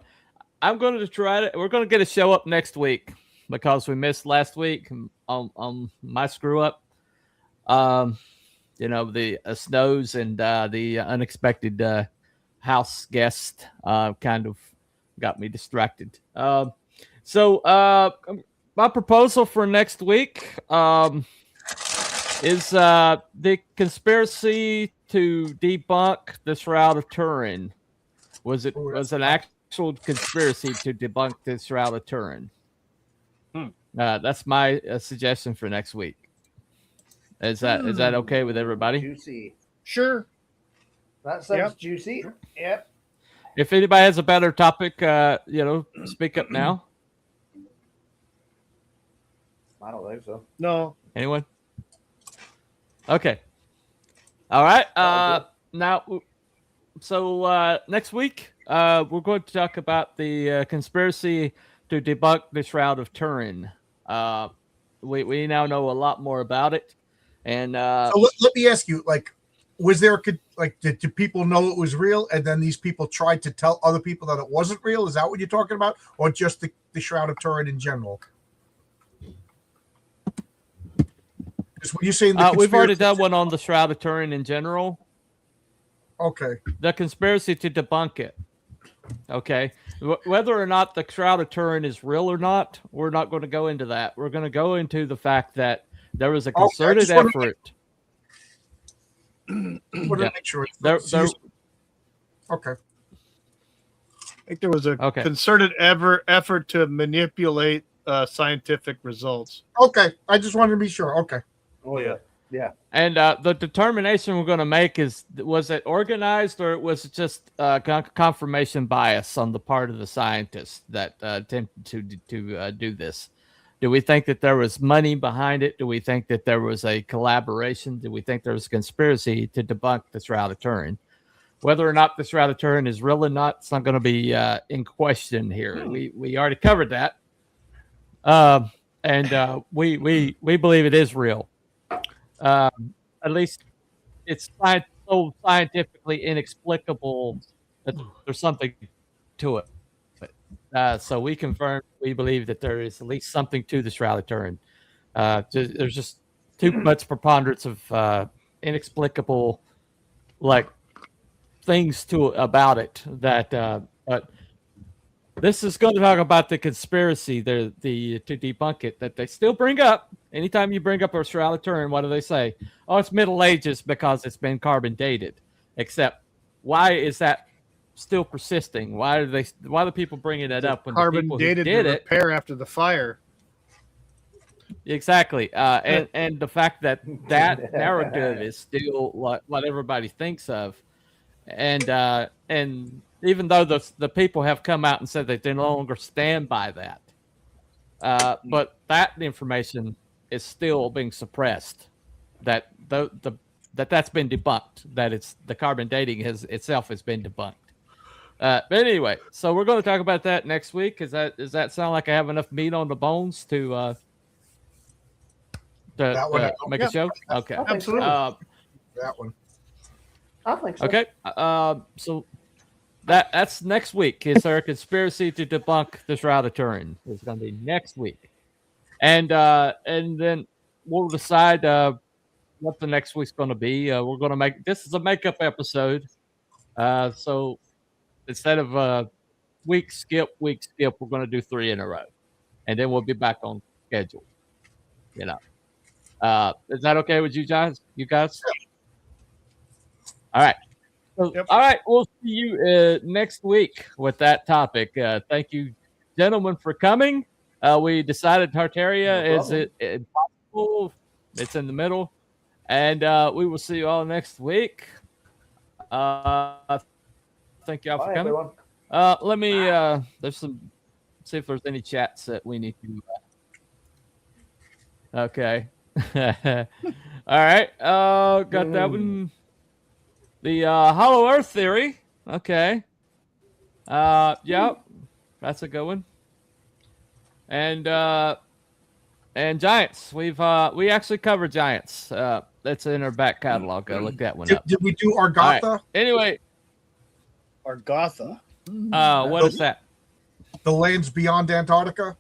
I'm going to try to. We're going to get a show up next week because we missed last week on my screw up. The snows and the unexpected house guest kind of got me distracted. So my proposal for next week is the conspiracy to debunk the Shroud of Turin. Was an actual conspiracy to debunk the Shroud of Turin? That's my suggestion for next week. Is that okay with everybody? Juicy. Sure. That sounds juicy. Yep. If anybody has a better topic, speak up now. I don't think so. No. Anyone? Okay. All right. Now, so next week, we're going to talk about the conspiracy to debunk the Shroud of Turin. We now know a lot more about it, and so let me ask you: like, was there did people know it was real, and then these people tried to tell other people that it wasn't real? Is that what you're talking about, or just the Shroud of Turin in general? Because when you saying we've already done one on the Shroud of Turin in general. Okay. The conspiracy to debunk it. Okay. Whether or not the Shroud of Turin is real or not, we're not going to go into that. We're going to go into the fact that there was a concerted effort. Make sure. Okay. I think there was a concerted effort to manipulate scientific results. Okay. I just wanted to be sure. Okay. Oh, yeah. Yeah. And the determination we're going to make is, was it organized or was it just confirmation bias on the part of the scientists that attempted to do this? Do we think that there was money behind it? Do we think that there was a collaboration? Do we think there was a conspiracy to debunk the Shroud of Turin? Whether or not the Shroud of Turin is real or not, it's not going to be in question here. We already covered that. And we believe it is real. At least it's so scientifically inexplicable that there's something to it. So we believe that there is at least something to the Shroud of Turin. There's just too much preponderance of inexplicable things about it that but this is going to talk about the conspiracy, the to debunk it, that they still bring up. Anytime you bring up a Shroud of Turin, what do they say? Oh, it's Middle Ages because it's been carbon dated. Except, why is that still persisting? Why do people bringing that up when carbon the people dated who did to it repair after the fire? Exactly, and the fact that narrative is still what everybody thinks of, and even though the people have come out and said that they no longer stand by that, but that information is still being suppressed. That's been debunked. That it's the carbon dating itself has been debunked. But anyway, so we're going to talk about that next week. Does that sound like I have enough meat on the bones to make a show? Okay, absolutely. That one. I think so. Okay, so that's next week. Is our conspiracy to debunk the Shroud of Turin? It's going to be next week, and then we'll decide what the next week's going to be. We're going to make this is a makeup episode, so instead of week skip, we're going to do 3 in a row, and then we'll be back on schedule. Is that okay with you guys? All right. So, All right. We'll see you next week with that topic. Thank you, gentlemen, for coming. We decided Tartaria is impossible. It's in the middle. And we will see you all next week. Thank you all for coming. Everyone. Let me see if there's any chats that we need to. Okay. All right. Got that one. The Hollow Earth theory. Okay. Yeah, that's a good one. And Giants. We actually covered Giants. That's in our back catalog. Look that one up. Did we do Argotha? Right. Anyway. Argotha. What is that? the lands beyond Antarctica.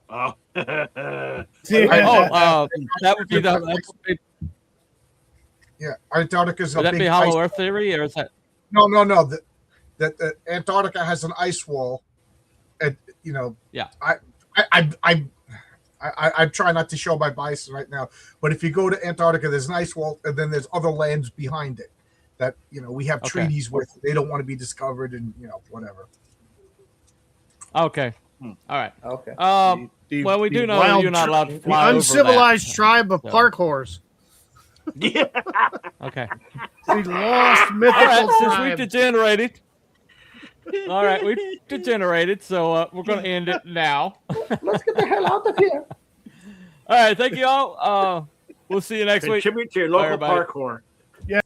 Oh, that would be yeah. Antarctica's a would that big be Hollow ice- Earth theory, or is that? No. That Antarctica has an ice wall, and you know. Yeah. I'm trying not to show my bias right now, but if you go to Antarctica, there's an ice wall, and then there's other lands behind it that we have treaties with. They don't want to be discovered, and whatever. Okay. All right. Okay. Well, we do know that you're not allowed to fly the uncivilized over that. tribe of park whores. Yeah. Okay. The lost mythical All right, since we tribe. degenerated. All right, we degenerated, so we're going to end it now. Let's get the hell out of here. All right, thank you all. We'll see you next week. Contribute to your Bye, local everybody. parkour. Yeah.